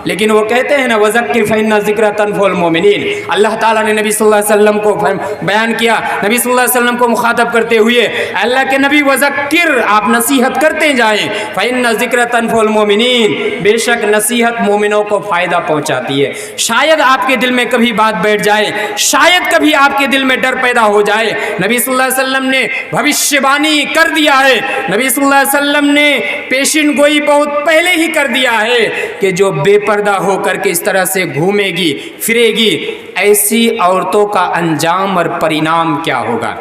لیکن وہ کہتے ہیں نا وَذَكِّرْ فَإِنَّ الذِّكْرَ تَنفَعُ الْمُؤْمِنِينَ۔ اللہ تعالیٰ نے نبی صلی اللہ علیہ وسلم کو بیان کیا، نبی صلی اللہ علیہ وسلم کو مخاطب کرتے ہوئے، اللہ کے نبی وَذَكِّرْ، آپ نصیحت کرتے جائیں، فَإِنَّ الذِّكْرَ تَنفَعُ الْمُؤْمِنِينَ، بے شک نصیحت مومنوں کو فائدہ پہنچاتی ہے۔ شاید آپ کے دل میں کبھی بات بیٹھ جائے، شاید کبھی آپ کے دل میں ڈر پیدا ہو جائے۔ نبی صلی اللہ علیہ وسلم نے بھوشیہ بانی کر دیا ہے، نبی صلی اللہ علیہ وسلم نے پیشین گوئی بہت پہلے ہی کر دیا ہے کہ جو بے پردہ ہو کر کے اس طرح سے گھومے گی پھرے گی، ایسی عورتوں کا انجام اور پرینام کیا ہوگا؟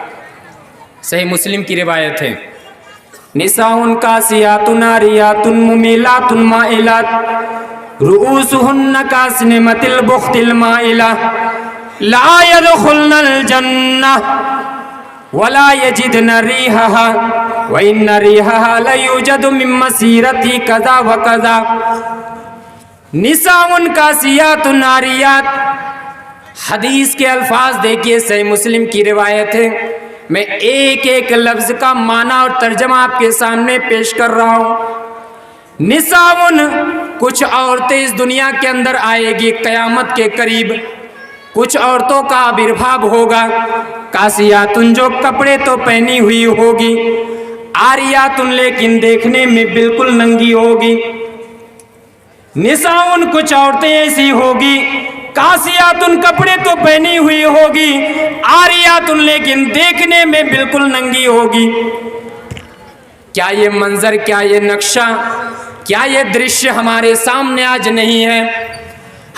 صحیح مسلم کی روایت ہے، نساء کاسیات عاریات ممیلات مائلات رؤوسہن کاسنمۃ البخت المائلہ لا يدخلن الجنہ ولا یجدن ریحہا وَإِنَّ رِيحَهَا لَيُوجَدُ مِن مَّسِيرَةِ كَذَا وَكَذَا۔ نساء کاسیات عاریات، حدیث کے الفاظ دیکھیے، صحیح مسلم کی روایت ہے، میں ایک ایک لفظ کا معنی اور ترجمہ آپ کے سامنے پیش کر رہا ہوں۔ نساء، کچھ عورتیں اس دنیا کے اندر آئے گی قیامت کے قریب، کچھ عورتوں کا آبربھاو ہوگا، کاسیات جو کپڑے تو پہنی ہوئی ہوگی، عاریات لیکن دیکھنے میں بالکل ننگی ہوگی۔ نساء، کچھ عورتیں ایسی ہوگی، کاسیات کپڑے تو پہنی ہوئی ہوگی، عاریات لیکن دیکھنے میں بالکل ننگی ہوگی۔ کیا یہ منظر، کیا یہ نقشہ، کیا یہ درشیہ ہمارے سامنے آج نہیں ہے؟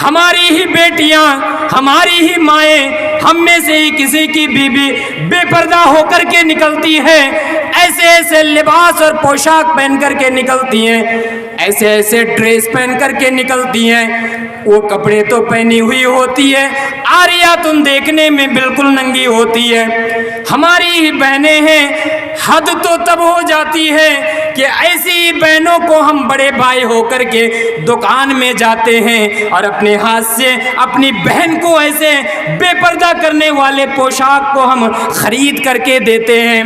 ہماری ہی بیٹیاں، ہماری ہی مائیں، ہم میں سے ہی کسی کی بیوی بے پردہ ہو کر کے نکلتی ہے، ایسے ایسے لباس اور پوشاک پہن کر کے نکلتی ہیں، ایسے ایسے ڈریس پہن کر کے نکلتی ہیں، وہ کپڑے تو پہنی ہوئی ہوتی ہے، عاریات دیکھنے میں بالکل ننگی ہوتی ہے۔ ہماری ہی بہنیں ہیں، حد تو تب ہو جاتی ہے کہ ایسی بہنوں کو ہم بڑے بھائی ہو کر کے دکان میں جاتے ہیں اور اپنے ہاتھ سے اپنی بہن کو ایسے بے پردہ کرنے والے پوشاک کو ہم خرید کر کے دیتے ہیں۔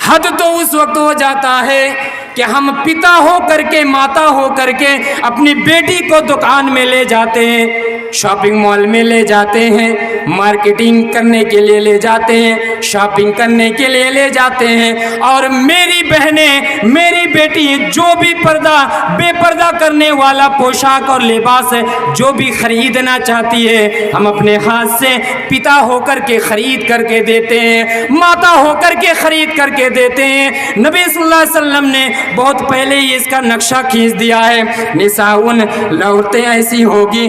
حد تو اس وقت ہو جاتا ہے کہ ہم پتا ہو کر کے، ماتا ہو کر کے اپنی بیٹی کو دکان میں لے جاتے ہیں، شاپنگ مال میں لے جاتے ہیں، مارکیٹنگ کرنے کے لیے لے جاتے ہیں، شاپنگ کرنے کے لیے لے جاتے ہیں، اور میری بہنیں، میری بیٹی جو بھی بے پردہ کرنے والا پوشاک اور لباس ہے جو بھی خریدنا چاہتی ہے، ہم اپنے ہاتھ سے پتا ہو کر کے خرید کر کے دیتے ہیں، ماتا ہو کر کے خرید کر کے دیتے ہیں۔ نبی صلی اللہ علیہ وسلم نے بہت پہلے ہی اس کا نقشہ کھینچ دیا ہے۔ نساء، عورتیں ایسی ہوگی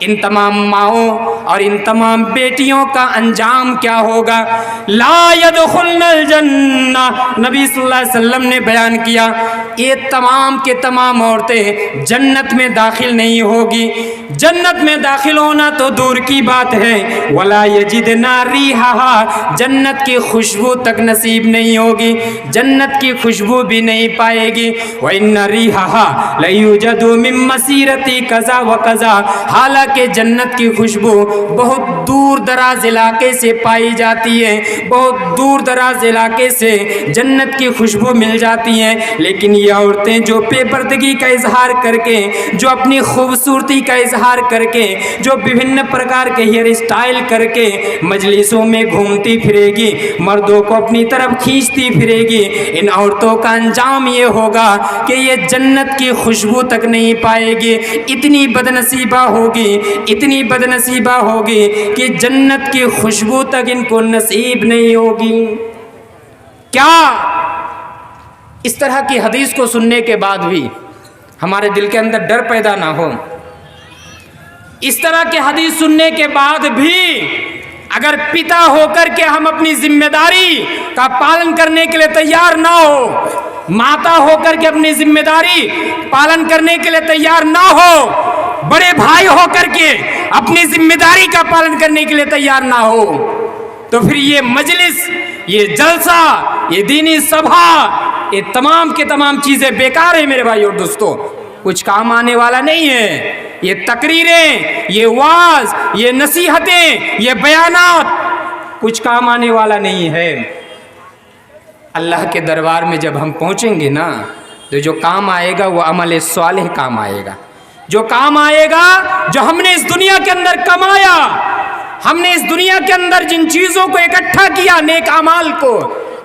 ان تمام ماؤں اور ان تمام بیٹیوں کا انجام کیا ہوگا؟ لا يدخلن الجنہ، نبی صلی اللہ علیہ وسلم نے بیان کیا یہ تمام کے تمام عورتیں جنت میں داخل نہیں ہوگی۔ جنت میں داخل ہونا تو دور کی بات ہے، ولا یجدن ریحھا، جنت کی خوشبو تک نصیب نہیں ہوگی، جنت کی خوشبو بھی نہیں پائے گی۔ وَإِنَّ رِيحَهَا لَيُوجَدُ مِن مَّسِيرَةِ كَذَا وَكَذَا، حالانکہ جنت کی خوشبو بہت دور دراز علاقے سے پائی جاتی ہے، بہت دور دراز علاقے سے جنت کی خوشبو مل جاتی ہے، لیکن یہ عورتیں جو بے پردگی کا اظہار کر کے، جو اپنی خوبصورتی کا اظہار کر کے، جو بھن پرکار کے ہیئر اسٹائل کر کے مجلسوں میں گھومتی پھرے گی، مردوں کو اپنی طرف کھینچتی پھرے گی، ان عورتوں کا انجام یہ ہوگا کہ یہ جنت کی خوشبو تک نہیں پائے گی۔ اتنی بدنصیبہ ہوگی، اتنی بدنصیبہ ہوگی کہ جنت کی خوشبو تک ان کو نصیب نہیں ہوگی۔ کیا اس طرح کی حدیث کو سننے کے بعد بھی ہمارے دل کے اندر ڈر پیدا نہ ہو؟ اس طرح کی حدیث سننے کے بعد بھی اگر پتا ہو کر کے ہم اپنی ذمہ داری کا پالن کرنے کے لیے تیار نہ ہو، ماتا ہو کر کے اپنی ذمہ داری پالن کرنے کے لیے تیار نہ ہو، بڑے بھائی ہو کر کے اپنی ذمہ داری کا پالن کرنے کے لیے تیار نہ ہو، تو پھر یہ مجلس، یہ جلسہ، یہ دینی سبھا، یہ تمام کے تمام چیزیں بیکار ہیں میرے بھائی اور دوستو، کچھ کام آنے والا نہیں ہے۔ یہ تقریریں، یہ وعظ، یہ نصیحتیں، یہ بیانات کچھ کام آنے والا نہیں ہے۔ اللہ کے دربار میں جب ہم پہنچیں گے نا تو جو کام آئے گا وہ عمل صالح کام آئے گا، جو کام آئے گا جو ہم نے اس دنیا کے اندر کمایا، ہم نے اس دنیا کے اندر جن چیزوں کو اکٹھا کیا، نیک اعمال کو،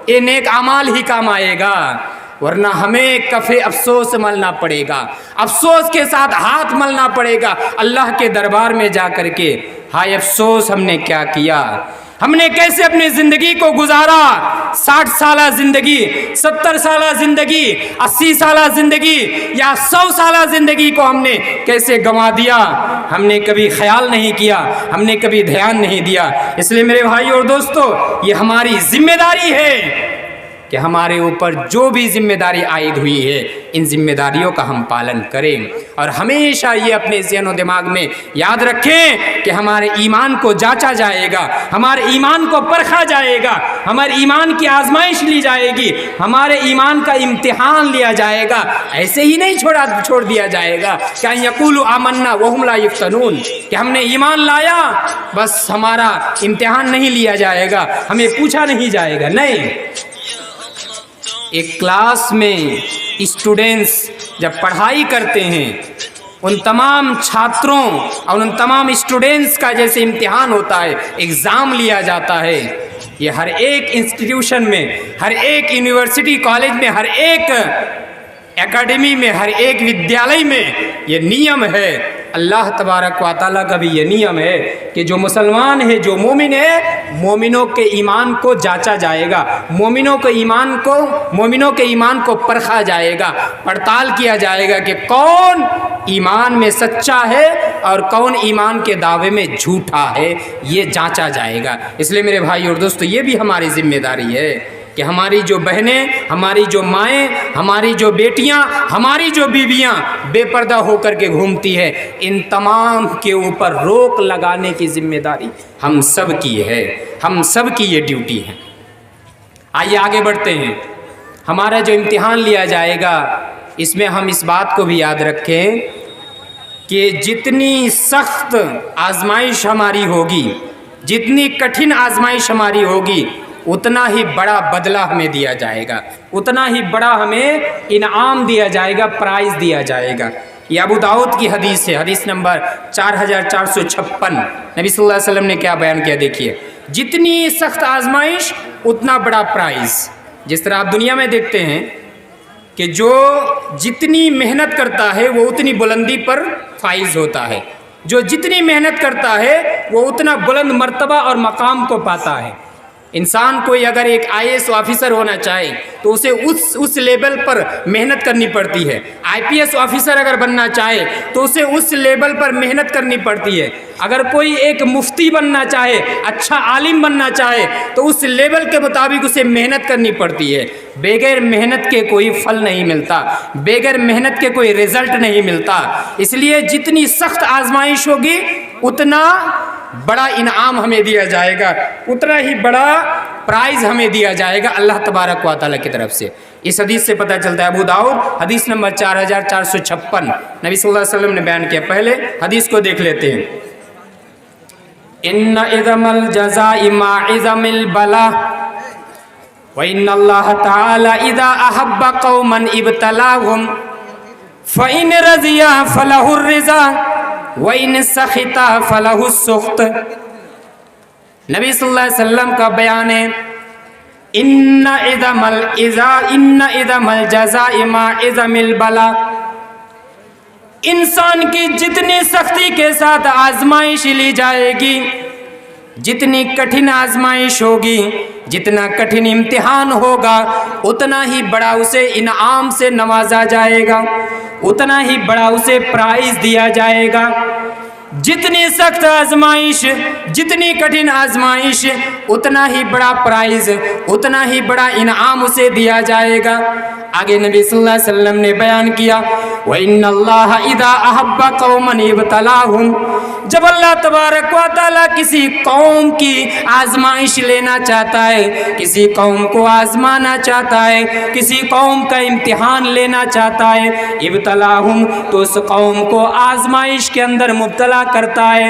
یہ نیک اعمال ہی کام آئے گا، ورنہ ہمیں کفے افسوس ملنا پڑے گا، افسوس کے ساتھ ہاتھ ملنا پڑے گا اللہ کے دربار میں جا کر کے۔ ہائے افسوس ہم نے کیا کیا، ہم نے کیسے اپنی زندگی کو گزارا، 60 سالہ زندگی، 70 سالہ زندگی، 80 سالہ زندگی یا 100 سالہ زندگی کو ہم نے کیسے گنوا دیا، ہم نے کبھی خیال نہیں کیا، ہم نے کبھی دھیان نہیں دیا۔ اس لیے میرے بھائی اور دوستو، یہ ہماری ذمہ داری ہے کہ ہمارے اوپر جو بھی ذمہ داری عائد ہوئی ہے ان ذمہ داریوں کا ہم پالن کریں، اور ہمیشہ یہ اپنے ذہن و دماغ میں یاد رکھیں کہ ہمارے ایمان کو جانچا جائے گا، ہمارے ایمان کو پرکھا جائے گا، ہمارے ایمان کی آزمائش لی جائے گی، ہمارے ایمان کا امتحان لیا جائے گا، ایسے ہی نہیں چھوڑ دیا جائے گا کہ یقولوا آمنا وہم لا یفتنون، کہ ہم نے ایمان لایا بس ہمارا امتحان نہیں لیا جائے گا، ہمیں پوچھا نہیں جائے گا۔ نہیں، ایک کلاس میں اسٹوڈنٹس جب پڑھائی کرتے ہیں، ان تمام چھاتروں اور ان تمام اسٹوڈنٹس کا جیسے امتحان ہوتا ہے، ایگزام لیا جاتا ہے، یہ ہر ایک انسٹیٹیوشن میں، ہر ایک یونیورسٹی کالج میں، ہر ایک اکیڈمی میں، ہر ایک ودیالیہ میں یہ نیم ہے۔ اللہ تبارک و تعالیٰ کا بھی یہ نیم ہے کہ جو مسلمان ہے، جو مومن ہے، مومنوں کے ایمان کو جانچا جائے گا، مومنوں کے ایمان کو پرکھا جائے گا، پڑتال کیا جائے گا کہ کون ایمان میں سچا ہے اور کون ایمان کے دعوے میں جھوٹا ہے، یہ جانچا جائے گا۔ اس لیے میرے بھائی اور دوستو، یہ بھی ہماری ذمہ داری ہے کہ ہماری جو بہنیں، ہماری جو مائیں، ہماری جو بیٹیاں، ہماری جو بیویاں بے پردہ ہو کر کے گھومتی ہے، ان تمام کے اوپر روک لگانے کی ذمہ داری ہم سب کی ہے، ہم سب کی یہ ڈیوٹی ہے۔ آئیے آگے بڑھتے ہیں۔ ہمارا جو امتحان لیا جائے گا، اس میں ہم اس بات کو بھی یاد رکھیں کہ جتنی سخت آزمائش ہماری ہوگی، جتنی کٹھن آزمائش ہماری ہوگی، اتنا ہی بڑا بدلہ ہمیں دیا جائے گا، اتنا ہی بڑا ہمیں انعام دیا جائے گا، پرائز دیا جائے گا۔ یہ ابو داؤد کی حدیث ہے، حدیث نمبر 4456۔ نبی صلی اللہ علیہ وسلم نے کیا بیان کیا دیکھیے، جتنی سخت آزمائش اتنا بڑا پرائز۔ جس طرح آپ دنیا میں دیکھتے ہیں کہ جو جتنی محنت کرتا ہے وہ اتنی بلندی پر فائز ہوتا ہے، جو جتنی محنت کرتا ہے وہ اتنا بلند مرتبہ اور مقام کو پاتا ہے۔ انسان کوئی اگر ایک IAS آفیسر ہونا چاہے تو اسے اس لیول پر محنت کرنی پڑتی ہے. IPS آفیسر اگر بننا چاہے تو اسے اس لیول پر محنت کرنی پڑتی ہے. اگر کوئی ایک مفتی بننا چاہے، اچھا عالم بننا چاہے تو اس لیول کے مطابق اسے محنت کرنی پڑتی ہے. بغیر محنت کے کوئی پھل نہیں ملتا، بغیر محنت کے کوئی رزلٹ نہیں ملتا. اس لیے جتنی سخت آزمائش ہوگی اتنا بڑا انعام ہمیں دیا جائے گا، اتنا ہی بڑا پرائز ہمیں دیا جائے گا اللہ تبارک و تعالیٰ کی طرف سے. اس حدیث سے پتہ چلتا ہے، ابو داؤد حدیث نمبر 4456 نبی صلی اللہ علیہ وسلم نے بیان کیا. پہلے حدیث کو دیکھ لیتے ہیں. ان عظم الجزاء مع عظم البلاء وان اللہ تعالی اذا احب قوما ابتلاهم فان رضی فلہ الرضا وَإِنِ سَخِطَ فَلَهُ السُّخْطُ. نبی صلی اللہ علیہ وسلم کا بیان ہے، ان عظم الجزاء مع عظم البلاء. انسان کی جتنی سختی کے ساتھ آزمائش لی جائے گی، جتنی کٹھن آزمائش ہوگی، جتنا کٹھن امتحان ہوگا، اتنا ہی بڑا اسے انعام سے نوازا جائے گا، اتنا ہی بڑا اسے پرائز دیا جائے گا. جتنی سخت آزمائش، جتنی کٹھن آزمائش، اتنا ہی بڑا پرائز، اتنا ہی بڑا انعام اسے دیا جائے گا. آگے نبی صلی اللہ علیہ وسلم نے بیان کیا، وَإِنَّ اللَّهَ إِذَا أَحَبَّ قَوْمًا ابْتَلَاهُمْ. جب اللہ تبارک و تعالیٰ کسی قوم کی آزمائش لینا چاہتا ہے، کسی قوم کو آزمانا چاہتا ہے، کسی قوم کا امتحان لینا چاہتا ہے، ابتلاہم، تو اس قوم کو آزمائش کے اندر مبتلا کرتا ہے.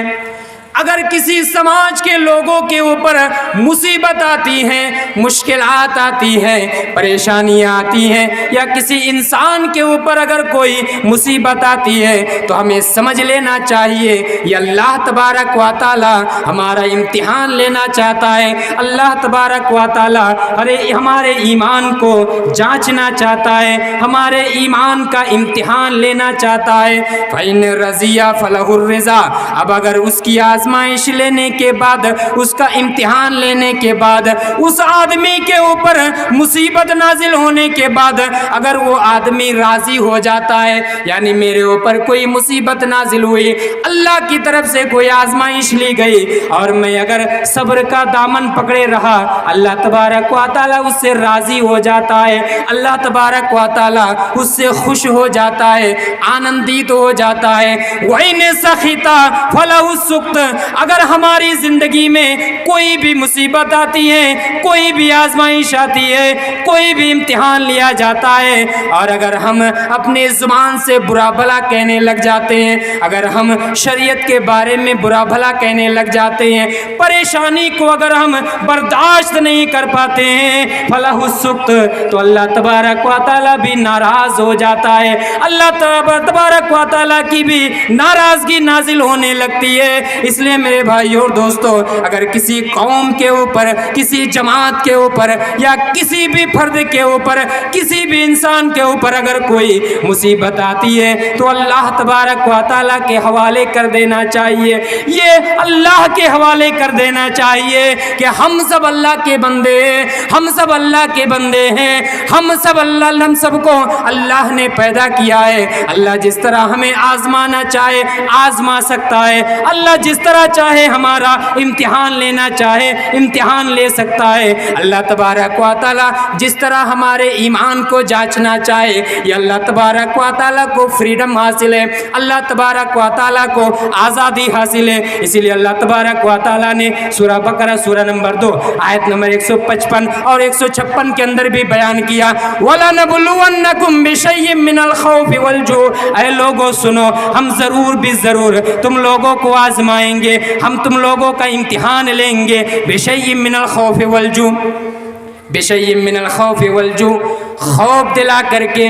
اگر کسی سماج کے لوگوں کے اوپر مصیبت آتی ہے، مشکلات آتی ہیں، پریشانیاں آتی ہیں، یا کسی انسان کے اوپر اگر کوئی مصیبت آتی ہے تو ہمیں سمجھ لینا چاہیے یہ اللہ تبارک و تعالی ہمارا امتحان لینا چاہتا ہے. اللہ تبارک و تعالی ہمارے ایمان کو جانچنا چاہتا ہے، ہمارے ایمان کا امتحان لینا چاہتا ہے. فَإِنْ رَضِيَ فَلَهُ الرِّضَا. اب اگر اس کی آزمائش لینے کے بعد، اس کا امتحان لینے کے بعد، اس آدمی کے اوپر مصیبت نازل ہونے کے بعد اگر وہ آدمی راضی ہو جاتا ہے، یعنی میرے اوپر کوئی مصیبت نازل ہوئی، اللہ کی طرف سے کوئی آزمائش لی گئی اور میں اگر صبر کا دامن پکڑے رہا، اللہ تبارک و تعالیٰ اس سے راضی ہو جاتا ہے، اللہ تبارک و تعالیٰ اس سے خوش ہو جاتا ہے، آنندیت ہو جاتا ہے. وَإِنِ سَخِطَ فَلَهُ السُّخْطُ. اگر ہماری زندگی میں کوئی بھی مصیبت آتی ہے، کوئی بھی آزمائش آتی ہے، کوئی بھی امتحان لیا جاتا ہے، اور اگر ہم اپنے زبان سے برا بھلا کہنے لگ جاتے ہیں، اگر ہم شریعت کے بارے میں برا بھلا کہنے لگ جاتے ہیں، پریشانی کو اگر ہم برداشت نہیں کر پاتے ہیں، فَلَهُ السُّخْطُ، تو اللہ تبارک و تعالیٰ بھی ناراض ہو جاتا ہے، اللہ تبارک و تعالیٰ کی بھی ناراضگی نازل ہونے لگتی ہے. اس لیے میرے بھائی اور دوستو، اگر کسی قوم کے اوپر، کسی جماعت کے اوپر، یا کسی بھی فرد کے اوپر، کسی بھی انسان کے اوپر اگر کوئی مصیبت آتی ہے تو اللہ تبارک و تعالیٰ کے حوالے کر دینا چاہیے. یہ اللہ کے حوالے کر دینا چاہیے کہ ہم سب اللہ کے بندے ہیں، ہم سب اللہ کے بندے ہیں، ہم سب کو اللہ نے پیدا کیا ہے. اللہ جس طرح ہمیں آزمانا چاہے آزما سکتا ہے، اللہ جس طرح چاہے ہمارا امتحان لینا چاہے امتحان لے سکتا ہے. اللہ تبارک و تعالیٰ جس طرح ہمارے ایمان کو جانچنا چاہے، یہ اللہ تبارک و تعالیٰ کو فریڈم حاصل ہے، اللہ تبارک و تعالیٰ کو آزادی حاصل ہے. اسی لیے اللہ تبارک و تعالیٰ نے سورہ بقرہ سورہ نمبر 2 آیت نمبر 155 اور 156 کے اندر بھی بیان کیا، وَلَنَبْلُوَنَّكُمْ بِشَيْءٍ مِّنَ الْخَوْفِ وَالْجُوعِ. اے لوگوں سنو، ہم ضرور بھی ضرور تم لوگوں کو آزمائیں گے، ہم تم لوگوں کا امتحان لیں گے. بِشَيْءٍ مِّنَ الْخَوْفِ وَالْجُوعِ، بِشَيْءٍ مِّنَ الْخَوْفِ وَالْجُوعِ، خوف دلا کر کے،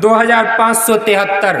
2573।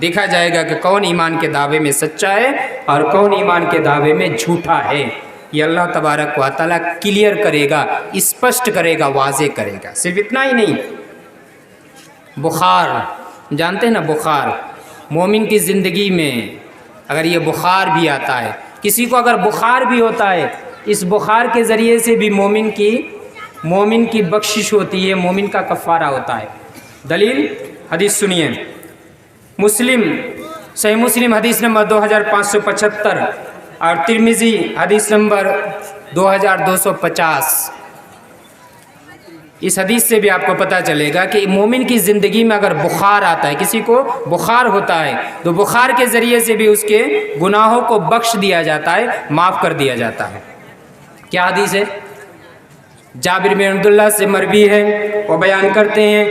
دیکھا جائے گا کہ کون ایمان کے دعوے میں سچا ہے اور کون ایمان کے دعوے میں جھوٹا ہے۔ یہ اللہ تبارک و تعالیٰ کلیئر کرے گا، اسپشٹ کرے گا، واضح کرے گا۔ صرف اتنا ہی نہیں، بخار جانتے ہیں نا، بخار مومن کی زندگی میں اگر یہ بخار بھی آتا ہے، کسی کو اگر بخار بھی ہوتا ہے، اس بخار کے ذریعے سے بھی مومن کی بخشش ہوتی ہے، مومن کا کفارہ ہوتا ہے۔ دلیل حدیث سنیے، مسلم صحیح مسلم حدیث نمبر 2575 اور ترمذی حدیث نمبر 2250۔ اس حدیث سے بھی آپ کو پتہ چلے گا کہ مومن کی زندگی میں اگر بخار آتا ہے، کسی کو بخار ہوتا ہے، تو بخار کے ذریعے سے بھی اس کے گناہوں کو بخش دیا جاتا ہے، معاف کر دیا جاتا ہے۔ کیا حدیث ہے؟ جابر بن عبداللہ سے مروی ہے، وہ بیان کرتے ہیں،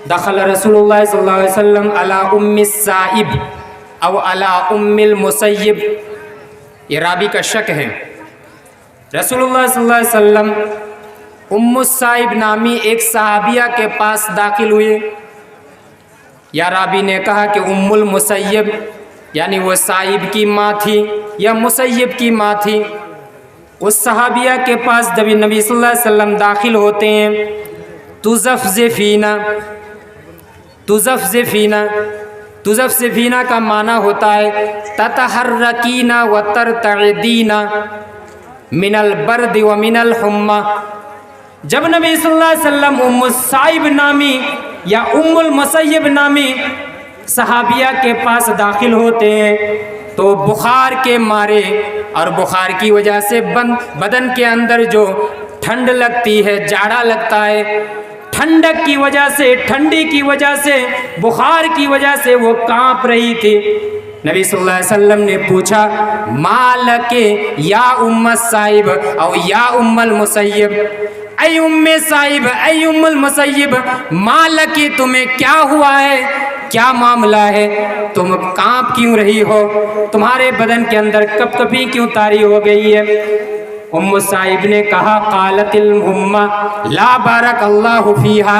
دخل رسول اللہ صلی اللہ علیہ وسلم علی ام السائب او علی ام المسیب، یہ راوی کا شک ہے۔ رسول اللہ صلی اللہ علیہ وسلم ام السائب نامی ایک صحابیہ کے پاس داخل ہوئے، یا راوی نے کہا کہ ام المسیب یعنی وہ سائب کی ماں تھی یا مسیب کی ماں تھی۔ اس صحابیہ کے پاس جب نبی صلی اللہ علیہ وسلم داخل ہوتے ہیں، تزفزفینا کا معنی ہوتا ہے تتحرکین و ترتعدین من البرد و من الحمى۔ جب نبی صلی اللہ علیہ وسلم ام السائب نامی یا ام المسیب نامی صحابیہ کے پاس داخل ہوتے ہیں تو بخار کے مارے اور بخار کی وجہ سے بدن کے اندر جو ٹھنڈ لگتی ہے، جاڑا لگتا ہے، ٹھنڈک کی وجہ سے، ٹھنڈی کی وجہ سے، بخار کی وجہ سے وہ کانپ رہی تھی۔ نبی صلی اللہ علیہ وسلم نے پوچھا مالک یا ام السائب او یا ام المسیب، اے ام سائب، اے ام المسیب، مالک تمہیں کیا ہوا ہے، کیا معاملہ ہے، تم کانپ کیوں رہی ہو، تمہارے بدن کے اندر کپ کپی کیوں طاری ہو گئی ہے؟ ام سائب نے کہا قالت الحمى لا بارک اللہ فیہا،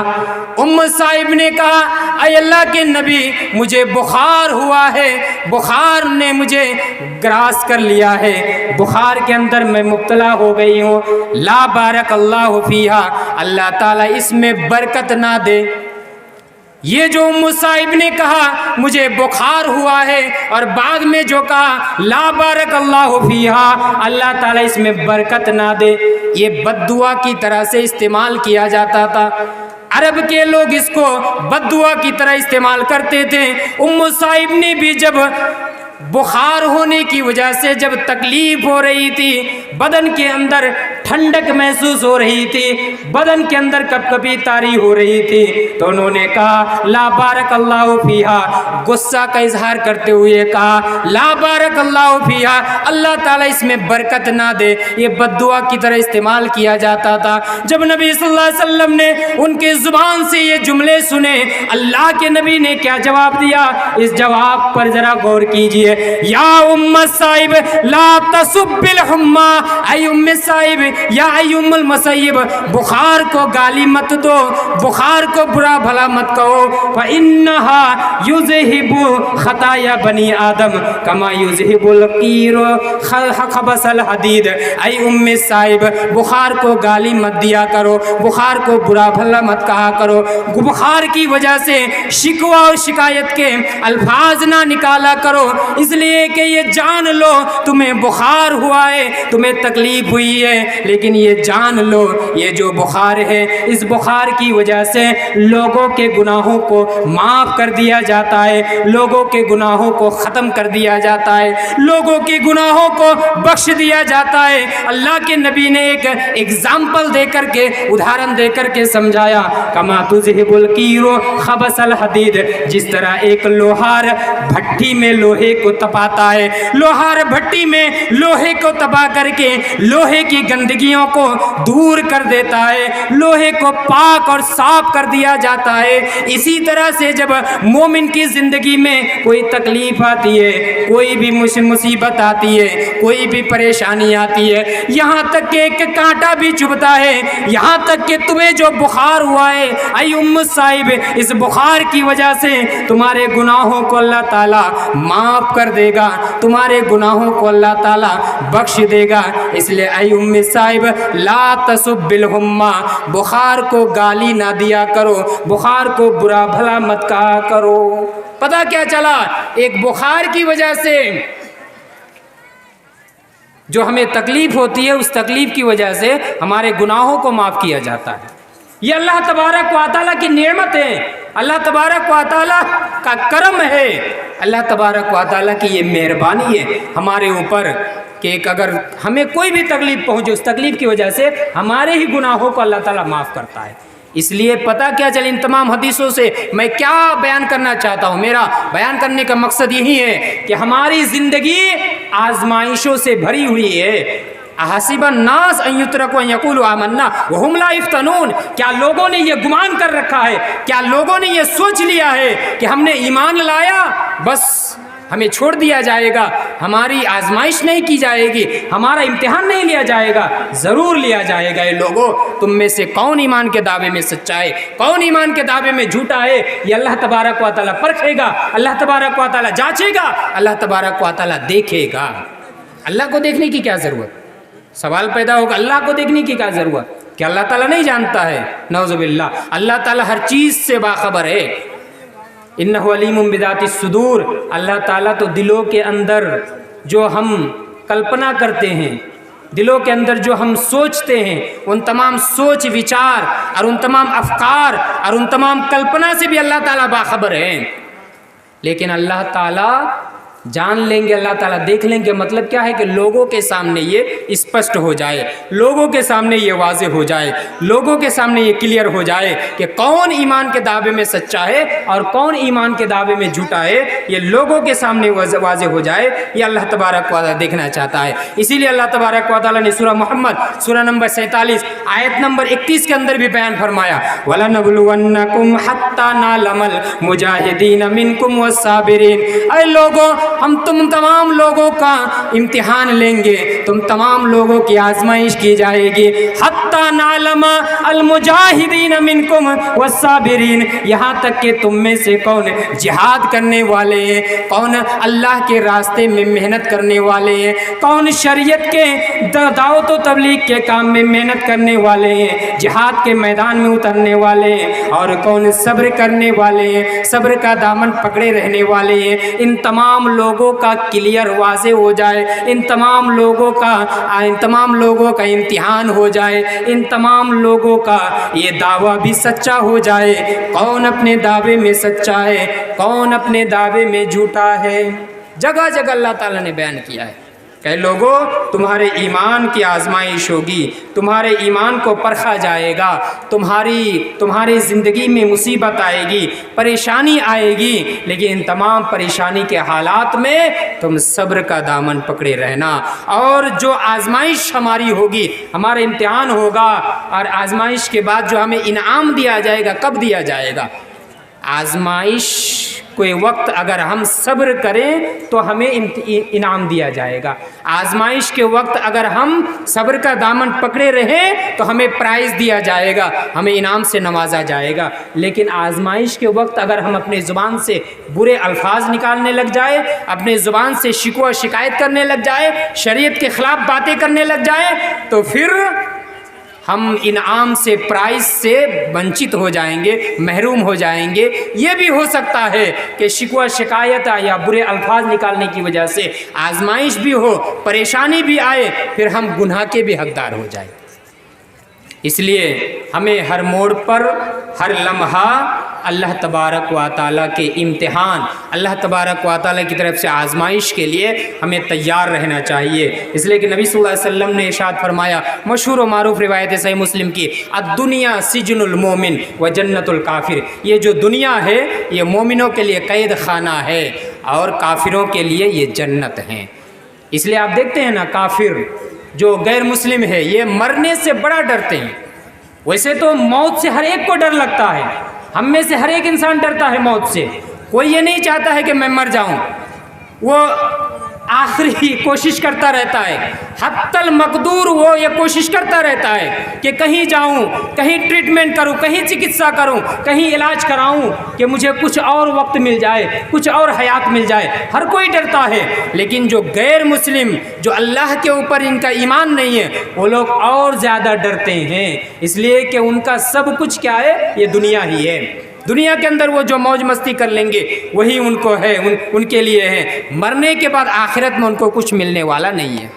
ام سائب نے کہا اے اللہ کے نبی مجھے بخار ہوا ہے، بخار نے مجھے گراس کر لیا ہے، بخار کے اندر میں مبتلا ہو گئی ہوں، لا بارک اللہ فیہا، اللہ تعالیٰ اس میں برکت نہ دے۔ یہ جو ام سائب نے کہا مجھے بخار ہوا ہے اور بعد میں جو کہا لا بارک اللہ فیہا، اللہ تعالیٰ اس میں برکت نہ دے، یہ بد دعا کی طرح سے استعمال کیا جاتا تھا۔ عرب کے لوگ اس کو بد دعا کی طرح استعمال کرتے تھے۔ ام سائب نے بھی جب بخار ہونے کی وجہ سے جب تکلیف ہو رہی تھی، بدن کے اندر ٹھنڈک محسوس ہو رہی تھی، بدن کے اندر کپ کپی طاری ہو رہی تھی، تو انہوں نے کہا لا بارک اللہ فیہا، غصہ کا اظہار کرتے ہوئے کہا لا بارک اللہ فیہا، اللہ تعالیٰ اس میں برکت نہ دے۔ یہ بد دعا کی طرح استعمال کیا جاتا تھا۔ جب نبی صلی اللہ علیہ وسلم نے ان کے زبان سے یہ جملے سنے، اللہ کے نبی نے کیا جواب دیا، اس جواب پر ذرا غور کیجئے۔ یا ام السائب لا تسب الحمى، اے ام السائب یا اے ام المسیب، بخار کو گالی مت دو، بخار کو برا بھلا مت کہو، فإنها يذهب خطايا بنی آدم كما يذهب القير خبث الحديد۔ اے ام السائب بخار کو گالی مت دیا کرو، بخار کو برا بھلا مت کہا کرو، بخار کی وجہ سے شکوہ اور شکایت کے الفاظ نہ نکالا کرو، اس لیے کہ یہ جان لو تمہیں بخار ہوا ہے، تمہیں تکلیف ہوئی ہے، لیکن یہ جان لو یہ جو بخار ہے، اس بخار کی وجہ سے لوگوں کے گناہوں کو معاف کر دیا جاتا ہے، لوگوں کے گناہوں کو ختم کر دیا جاتا ہے، لوگوں کے گناہوں کو بخش دیا جاتا ہے۔ اللہ کے نبی نے ایک ایگزامپل دے کر کے، ادھارن دے کر کے سمجھایا، کما تذہب القیر خبث الحدید، جس طرح ایک لوہار بھٹی میں لوہے کو تپاتا ہے، لوہار بھٹی میں لوہے کو تپا کر کے لوہے کی گندگی گندگیوں کو دور کر دیتا ہے، لوہے کو پاک اور صاف کر دیا جاتا ہے۔ اسی طرح سے جب مومن کی زندگی میں کوئی تکلیف آتی ہے، کوئی بھی مصیبت آتی ہے، کوئی بھی پریشانی آتی ہے، یہاں تک کہ ایک کانٹا بھی چبھتا ہے، یہاں تک کہ تمہیں جو بخار ہوا ہے اے ام صاحب، اس بخار کی وجہ سے تمہارے گناہوں کو اللہ تعالیٰ معاف کر دے گا، تمہارے گناہوں کو اللہ تعالیٰ بخش دے گا۔ اس لیے اے ام صاحب لا تسب الحمہ، بخار کو گالی نہ دیا کرو، بخار کو برا بھلا مت کہا کرو۔ پتہ کیا چلا؟ ایک بخار کی وجہ سے جو ہمیں تکلیف ہوتی ہے، اس تکلیف کی وجہ سے ہمارے گناہوں کو معاف کیا جاتا ہے۔ یہ اللہ تبارک و تعالیٰ کی نعمت ہے، اللہ تبارک و تعالیٰ کا کرم ہے، اللہ تبارک و تعالیٰ کی یہ مہربانی ہے ہمارے اوپر کہ ایک اگر ہمیں کوئی بھی تکلیف پہنچے، اس تکلیف کی وجہ سے ہمارے ہی گناہوں کو اللہ تعالیٰ معاف کرتا ہے۔ اس لیے پتہ کیا چلے، ان تمام حدیثوں سے میں کیا بیان کرنا چاہتا ہوں، میرا بیان کرنے کا مقصد یہی ہے کہ ہماری زندگی آزمائشوں سے بھری ہوئی ہے۔ احسب الناس ان یترکوا ان یقولوا آمنا وہم لا یفتنون، کیا لوگوں نے یہ گمان کر رکھا ہے، کیا لوگوں نے یہ سوچ لیا ہے کہ ہم نے ایمان لایا بس ہمیں چھوڑ دیا جائے گا، ہماری آزمائش نہیں کی جائے گی، ہمارا امتحان نہیں لیا جائے گا؟ ضرور لیا جائے گا۔ یہ لوگوں، تم میں سے کون ایمان کے دعوے میں سچا ہے، کون ایمان کے دعوے میں جھوٹا ہے، یہ اللہ تبارک و تعالیٰ پرکھے گا، اللہ تبارک و تعالیٰ جانچے گا، اللہ تبارک و تعالیٰ دیکھے گا۔ اللہ کو دیکھنے کی کیا ضرورت؟ سوال پیدا ہوگا، اللہ کو دیکھنے کی کیا ضرورت؟ کیا اللہ تعالیٰ نہیں جانتا ہے؟ نعوذ باللہ، اللہ تعالیٰ ہر چیز سے باخبر ہے۔ انہ علیم بذات الصدور، اللہ تعالیٰ تو دلوں کے اندر جو ہم کلپنا کرتے ہیں، دلوں کے اندر جو ہم سوچتے ہیں، ان تمام سوچ وچار اور ان تمام افکار اور ان تمام کلپنا سے بھی اللہ تعالیٰ باخبر ہے۔ لیکن اللہ تعالیٰ جان لیں گے، اللہ تعالیٰ دیکھ لیں گے، مطلب کیا ہے کہ لوگوں کے سامنے یہ اسپشٹ ہو جائے، لوگوں کے سامنے یہ واضح ہو جائے، لوگوں کے سامنے یہ کلیئر ہو جائے کہ کون ایمان کے دعوے میں سچا ہے اور کون ایمان کے دعوے میں جھوٹا ہے، یہ لوگوں کے سامنے واضح ہو جائے۔ یہ اللہ تبارک و تعالیٰ دیکھنا چاہتا ہے۔ اسی لیے اللہ تبارک و تعالیٰ نے سورہ محمد سورہ نمبر 47 آیت نمبر 31 کے اندر بھی بیان فرمایا، وَلَنَبْلُوَنَّكُمْ حَتَّى نَعْلَمَ الْمُجَاهِدِينَ مِنْكُمْ وَالصَّابِرِينَ، اے لوگوں، ہم تم تمام لوگوں کا امتحان لیں گے، تم تمام لوگوں کی آزمائش کی جائے گی۔ حتی نعلم المجاہدین منکم والصابرین، یہاں تک کہ تم میں سے کون جہاد کرنے والے ہیں، کون اللہ کے راستے میں محنت کرنے والے ہیں، کون شریعت کے دعوت و تبلیغ کے کام میں محنت کرنے والے ہیں، جہاد کے میدان میں اترنے والے ہیں، اور کون صبر کرنے والے ہیں، صبر کا دامن پکڑے رہنے والے ہیں۔ ان تمام لوگوں کا کلیئر واضح ہو جائے، ان تمام لوگوں کا امتحان ہو جائے، ان تمام لوگوں کا یہ دعویٰ بھی سچا ہو جائے، کون اپنے دعوے میں سچا ہے، کون اپنے دعوے میں جھوٹا ہے۔ جگہ جگہ اللہ تعالیٰ نے بیان کیا ہے کہ لوگوں، تمہارے ایمان کی آزمائش ہوگی، تمہارے ایمان کو پرکھا جائے گا، تمہاری زندگی میں مصیبت آئے گی، پریشانی آئے گی، لیکن ان تمام پریشانی کے حالات میں تم صبر کا دامن پکڑے رہنا۔ اور جو آزمائش ہماری ہوگی، ہمارا امتحان ہوگا، اور آزمائش کے بعد جو ہمیں انعام دیا جائے گا، کب دیا جائے گا؟ آزمائش کوئی وقت اگر ہم صبر کریں تو ہمیں انعام دیا جائے گا، آزمائش کے وقت اگر ہم صبر کا دامن پکڑے رہیں تو ہمیں پرائز دیا جائے گا، ہمیں انعام سے نوازا جائے گا۔ لیکن آزمائش کے وقت اگر ہم اپنے زبان سے برے الفاظ نکالنے لگ جائے، اپنے زبان سے شکوہ شکایت کرنے لگ جائے، شریعت کے خلاف باتیں کرنے لگ جائے، تو پھر ہم انعام سے، پرائز سے ونچت ہو جائیں گے، محروم ہو جائیں گے۔ یہ بھی ہو سکتا ہے کہ شکوہ شکایت یا برے الفاظ نکالنے کی وجہ سے آزمائش بھی ہو، پریشانی بھی آئے، پھر ہم گناہ کے بھی حقدار ہو جائیں۔ اس لیے ہمیں ہر موڑ پر، ہر لمحہ اللہ تبارک و تعالیٰ کے امتحان، اللہ تبارک و تعالیٰ کی طرف سے آزمائش کے لیے ہمیں تیار رہنا چاہیے۔ اس لیے کہ نبی صلی اللہ علیہ وسلم نے ارشاد فرمایا، مشہور و معروف روایت صحیح مسلم کی، الدنیا سجن المومن و جنت الکافر، یہ جو دنیا ہے یہ مومنوں کے لیے قید خانہ ہے اور کافروں کے لیے یہ جنت ہیں۔ اس لیے آپ دیکھتے ہیں نا، کافر جو غیر مسلم ہے یہ مرنے سے بڑا ڈرتے ہیں۔ ویسے تو موت سے ہر ایک کو ڈر لگتا ہے، ہم میں سے ہر ایک انسان ڈرتا ہے موت سے، کوئی یہ نہیں چاہتا ہے کہ میں مر جاؤں، وہ آخری کوشش کرتا رہتا ہے، حتی المقدور وہ یہ کوشش کرتا رہتا ہے کہ کہیں جاؤں، کہیں ٹریٹمنٹ کروں، کہیں چکتسا کروں، کہیں علاج کراؤں کہ مجھے کچھ اور وقت مل جائے، کچھ اور حیات مل جائے، ہر کوئی ڈرتا ہے۔ لیکن جو غیر مسلم، جو اللہ کے اوپر ان کا ایمان نہیں ہے، وہ لوگ اور زیادہ ڈرتے ہیں، اس لیے کہ ان کا سب کچھ کیا ہے؟ یہ دنیا ہی ہے۔ دنیا کے اندر وہ جو موج مستی کر لیں گے وہی ان کو ہے، ان کے لیے ہے، مرنے کے بعد آخرت میں ان کو کچھ ملنے والا نہیں ہے،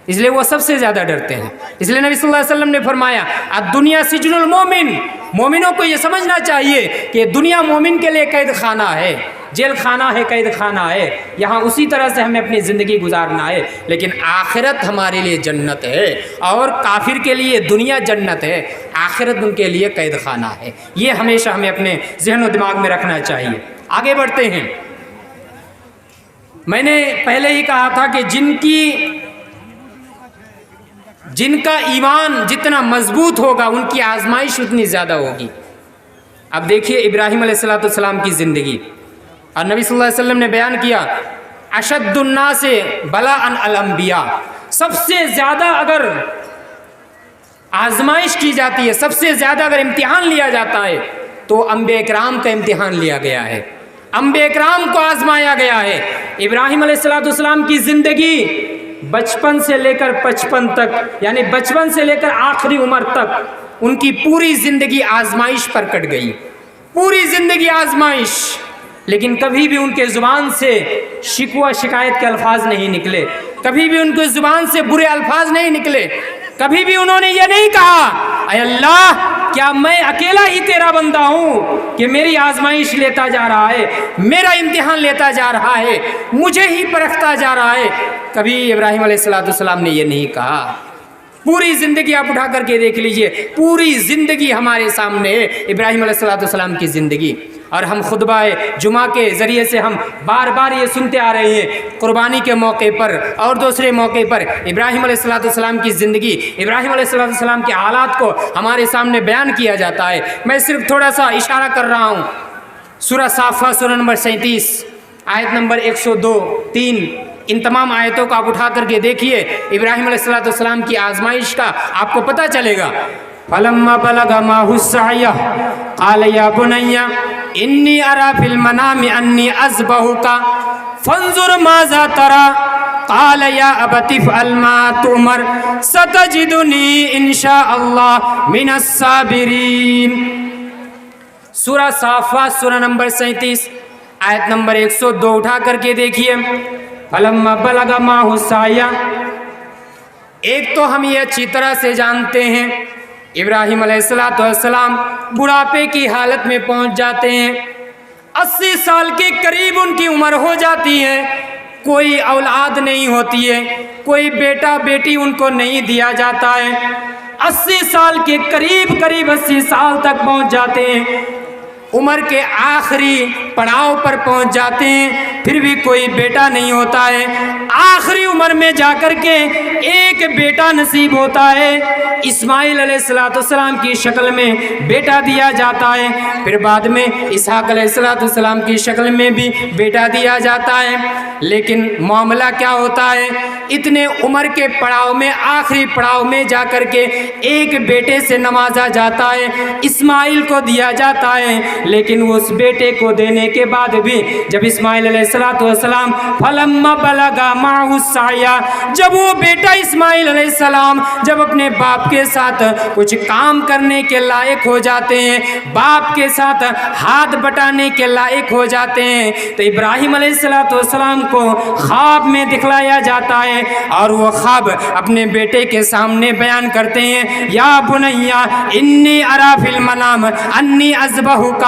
اس لیے وہ سب سے زیادہ ڈرتے ہیں۔ اس لیے نبی صلی اللہ علیہ وسلم نے فرمایا الدنیا سجن المومن، مومنوں کو یہ سمجھنا چاہیے کہ دنیا مومن کے لیے قید خانہ ہے، جیل خانہ ہے، قید خانہ ہے، یہاں اسی طرح سے ہمیں اپنی زندگی گزارنا ہے، لیکن آخرت ہمارے لیے جنت ہے، اور کافر کے لیے دنیا جنت ہے، آخرت ان کے لیے قید خانہ ہے۔ یہ ہمیشہ ہمیں اپنے ذہن و دماغ میں رکھنا چاہیے۔ آگے بڑھتے ہیں۔ میں نے پہلے ہی کہا تھا کہ جن کا ایمان جتنا مضبوط ہوگا ان کی آزمائش اتنی زیادہ ہوگی۔ اب دیکھیے ابراہیم علیہ السلام کی زندگی، اور نبی صلی اللہ علیہ وسلم نے بیان کیا اشد الناس بلاء الانبیاء، سب سے زیادہ اگر آزمائش کی جاتی ہے، سب سے زیادہ اگر امتحان لیا جاتا ہے تو انبیاء کرام کا امتحان لیا گیا ہے، انبیاء کرام کو آزمایا گیا ہے۔ ابراہیم علیہ السلام کی زندگی بچپن سے لے کر 55 تک، یعنی بچپن سے لے کر آخری عمر تک ان کی پوری زندگی آزمائش پر کٹ گئی، پوری زندگی آزمائش، لیکن کبھی بھی ان کے زبان سے شکوہ شکایت کے الفاظ نہیں نکلے، کبھی بھی ان کے زبان سے برے الفاظ نہیں نکلے، کبھی بھی انہوں نے یہ نہیں کہا اے اللہ کیا میں اکیلا ہی تیرا بندہ ہوں کہ میری آزمائش لیتا جا رہا ہے، میرا امتحان لیتا جا رہا ہے، مجھے ہی پرکھتا جا رہا ہے، کبھی ابراہیم علیہ السلام نے یہ نہیں کہا۔ پوری زندگی آپ اٹھا کر کے دیکھ لیجئے، پوری زندگی ہمارے سامنے ہے ابراہیم علیہ السلام کی زندگی، اور ہم خطبہ جمعہ کے ذریعے سے ہم بار بار یہ سنتے آ رہے ہیں، قربانی کے موقع پر اور دوسرے موقع پر ابراہیم علیہ السلام کی زندگی، ابراہیم علیہ السلام کے حالات کو ہمارے سامنے بیان کیا جاتا ہے۔ میں صرف تھوڑا سا اشارہ کر رہا ہوں، سورہ صافات سورہ نمبر 37 آیت نمبر 102، 3، ان تمام آیتوں کو آپ اٹھا کر کے دیکھیے، ابراہیم علیہ السلام کی آزمائش کا آپ کو پتہ چلے گا۔ فَلَمَّا بَلَغَ مَعَهُ السَّعْيَ قَالَ يَا بُنَيَّ إِنِّي أَرَىٰ فِي الْمَنَامِ أَنِّي أَذْبَحُكَ فَانظُرْ مَاذَا تَرَىٰ قَالَ يَا أَبَتِ افْعَلْ مَا تُؤْمَرُ سَتَجِدُنِي إِن شَاءَ اللَّهُ مِنَ الصَّابِرِينَ۔ سورہ صافات سورہ نمبر 37 آیت نمبر 102 اٹھا کر کے دیکھیے۔ فَلَمَّا بَلَغَ مَعَهُ السَّعْيَ، ایک تو ہم یہ اچھی طرح سے جانتے ہیں ابراہیم علیہ السلام بڑھاپے کی حالت میں پہنچ جاتے ہیں، 80 سال کے قریب ان کی عمر ہو جاتی ہے، کوئی اولاد نہیں ہوتی ہے، کوئی بیٹا بیٹی ان کو نہیں دیا جاتا ہے، 80 سال کے قریب 80 سال تک پہنچ جاتے ہیں، عمر کے آخری پڑاؤ پر پہنچ جاتے ہیں، پھر بھی کوئی بیٹا نہیں ہوتا ہے، آخری عمر میں جا کر کے ایک بیٹا نصیب ہوتا ہے، اسماعیل علیہ السلام کی شکل میں بیٹا دیا جاتا ہے، پھر بعد میں اسحاق علیہ السلام کی شکل میں بھی بیٹا دیا جاتا ہے، لیکن معاملہ کیا ہوتا ہے، اتنے عمر کے پڑاؤ میں آخری پڑاؤ میں جا کر کے ایک بیٹے سے نوازا جاتا ہے، اسماعیل کو دیا جاتا ہے، لیکن اس بیٹے کو دینے کے بعد بھی جب اسماعیل علیہ السلام فَلَمَّا بَلَغَ مَعَهُ السَّعْيَ، جب وہ بیٹا اسماعیل علیہ السلام جب اپنے باپ کے ساتھ کچھ کام کرنے کے لائق ہو جاتے ہیں، باپ کے ساتھ ہاتھ بٹانے کے لائق ہو جاتے ہیں، تو ابراہیم علیہ السلام کو خواب میں دکھلایا جاتا ہے، اور وہ خواب اپنے بیٹے کے سامنے بیان کرتے ہیں، یا بنیا انی ارا فی المنام انی اذبحک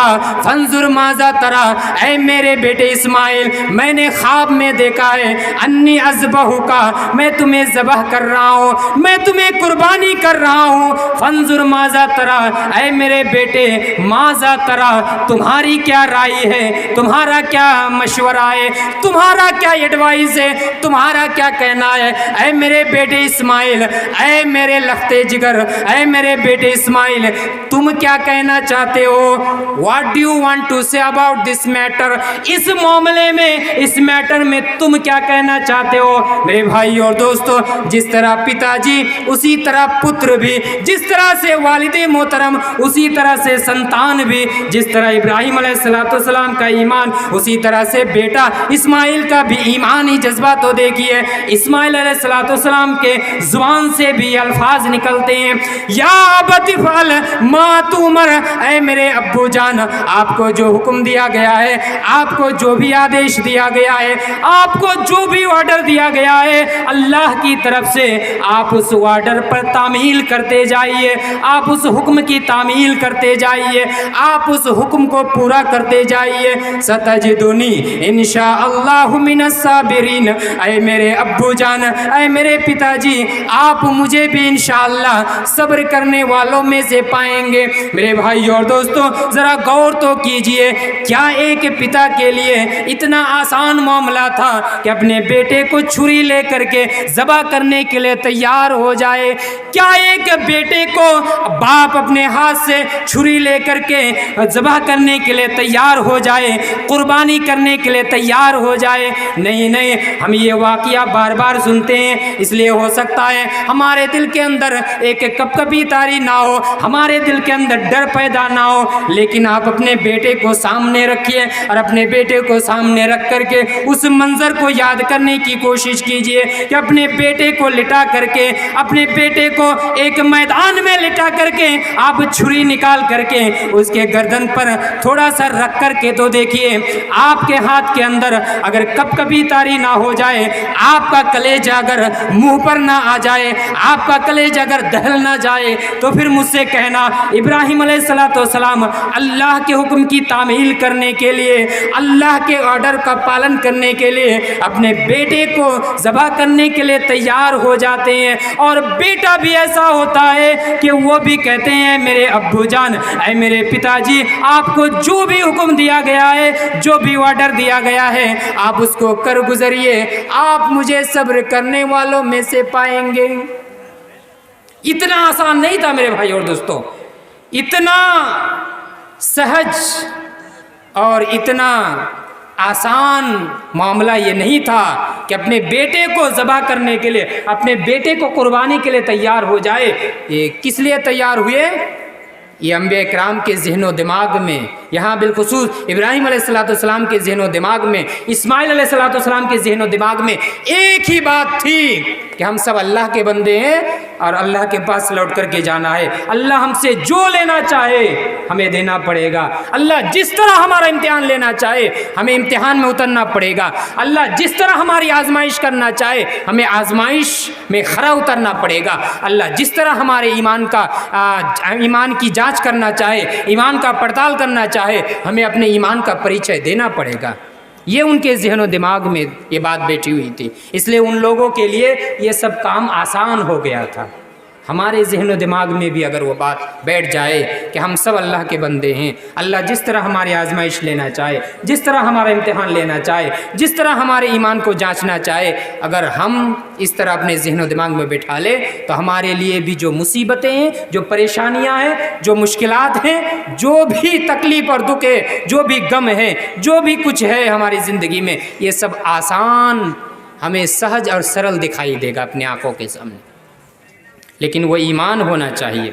فانظر ماذا تری، اے میرے بیٹے اسماعیل میں نے خواب میں دیکھا ہے، انی اذبحک میں تمہیں ذبح کر رہا ہوں، میں تمہیں قربانی کر رہا ہوں، فانظر ماذا تری، اے میرے بیٹے ماذا تری، تمہاری کیا رائے ہے، تمہارا کیا مشورہ ہے، تمہارا تمہارا کیا ایڈوائز ہے, تمہارا کیا کہنا ہے؟ اے میرے بیٹے اسماعیل, اے میرے لختے جگر, اے میرے بیٹے اسماعیل, تم کیا کہنا چاہتے ہو؟ What do you want to say about this matter, اس معاملے میں, اس میٹر میں تم کیا کہنا چاہتے ہو؟ میرے بھائی اور دوستو, جس طرح پتا جی اسی طرح پتر بھی, جس طرح سے والد محترم اسی طرح سے سنتان بھی, جس طرح ابراہیم علیہ السلام کا ایمان اسی طرح سے بیٹا اسماعیل کا بھی ایمانی جذبہ. تو دیکھیے اسماعیل علیہ السلام کے زبان سے بھی الفاظ نکلتے ہیں, یا ابت افعل ما تؤمر, اے میرے ابو جان, آپ کو جو حکم دیا گیا ہے, آپ کو جو بھی آدیش دیا گیا ہے, آپ کو جو بھی آرڈر دیا گیا ہے اللہ کی طرف سے, آپ اس آرڈر پر تعمیل کرتے جائیے, آپ اس حکم کی تعمیل کرتے جائیے, آپ اس حکم کو پورا کرتے جائیے. ستجدنی انشاءاللہ من الصابرین, اے میرے ابو جان, اے میرے پتا جی, آپ مجھے بھی انشاءاللہ صبر کرنے والوں میں سے پائیں گے. میرے بھائی اور دوستو, ذرا غور تو کیجئے, کیا ایک پتا کے لیے اتنا آسان معاملہ تھا کہ اپنے بیٹے کو چھری لے کر کے ذبح کرنے کے لیے تیار ہو جائے؟ کیا ایک بیٹے کو باپ اپنے ہاتھ سے چھری لے کر کے ذبح کرنے کے لیے تیار ہو جائے, قربانی کرنے کے لیے تیار ہو جائے؟ نہیں نہیں, ہم یہ واقعہ بار بار سنتے ہیں, اس لیے ہو سکتا ہے ہمارے دل کے اندر ایک کپکپی طاری نہ ہو, ہمارے دل کے اندر ڈر پیدا نہ ہو, لیکن آپ اپنے بیٹے کو سامنے رکھیے اور اپنے بیٹے کو سامنے رکھ کر کے اس منظر کو یاد کرنے کی کوشش کیجئے کہ اپنے بیٹے کو لٹا کر کے, اپنے بیٹے کو ایک میدان میں لٹا کر کے آپ چھری نکال کر کے اس کے گردن پر تھوڑا سا رکھ کر کے تو دیکھیے, آپ کے ہاتھ کے اندر اگر کپکپی طاری نہ ہو جائے, آپ کا کلیجہ اگر منہ پر نہ آ جائے, آپ کا کلیجہ اگر دہل نہ جائے, تو پھر مجھ سے کہنا ابراہیم علیہ السلام اللہ کے حکم کی تعمیل کرنے کے لیے, اللہ کے آرڈر کا پالن کرنے کے لیے اپنے بیٹے کو ذبح کرنے کے لیے تیار ہو جاتے ہیں. اور بیٹا بھی ایسا ہوتا ہے کہ وہ بھی کہتے ہیں میرے ابو جان, اے میرے پتا جی, آپ کو جو بھی حکم دیا گیا ہے, جو بھی آرڈر دیا گیا ہے, آپ اس کو کر گزریے, آپ مجھے صبر کرنے والوں میں سے پائیں گے. اتنا آسان نہیں تھا میرے بھائی اور دوستو, اتنا سہج اور اتنا آسان معاملہ یہ نہیں تھا کہ اپنے بیٹے کو ذبح کرنے کے لیے, اپنے بیٹے کو قربانی کے لیے تیار ہو جائے. یہ کس لیے تیار ہوئے؟ یہ انبیاء کرام کے ذہن و دماغ میں, یہاں بالخصوص ابراہیم علیہ السلام کے ذہن و دماغ میں, اسماعیل علیہ السلام کے ذہن و دماغ میں ایک ہی بات تھی کہ ہم سب اللہ کے بندے ہیں اور اللہ کے پاس لوٹ کر کے جانا ہے. اللہ ہم سے جو لینا چاہے ہمیں دینا پڑے گا, اللہ جس طرح ہمارا امتحان لینا چاہے ہمیں امتحان میں اترنا پڑے گا, اللہ جس طرح ہماری آزمائش کرنا چاہے ہمیں آزمائش میں کھرا اترنا پڑے گا, اللہ جس طرح ہمارے ایمان کی جانچ کرنا چاہے, ایمان کا پڑتال کرنا چاہے, ہمیں اپنے ایمان کا پریچے دینا پڑے گا. یہ ان کے ذہن و دماغ میں یہ بات بیٹھی ہوئی تھی, اس لیے ان لوگوں کے لیے یہ سب کام آسان ہو گیا تھا. ہمارے ذہن و دماغ میں بھی اگر وہ بات بیٹھ جائے کہ ہم سب اللہ کے بندے ہیں, اللہ جس طرح ہماری آزمائش لینا چاہے, جس طرح ہمارا امتحان لینا چاہے, جس طرح ہمارے ایمان کو جانچنا چاہے, اگر ہم اس طرح اپنے ذہن و دماغ میں بٹھا لیں تو ہمارے لیے بھی جو مصیبتیں ہیں, جو پریشانیاں ہیں, جو مشکلات ہیں, جو بھی تکلیف اور دکھ ہے, جو بھی غم ہے, جو بھی کچھ ہے ہماری زندگی میں, یہ سب آسان, ہمیں سہج اور سرل دکھائی دے گا اپنے آنکھوں کے سامنے. لیکن وہ ایمان ہونا چاہیے,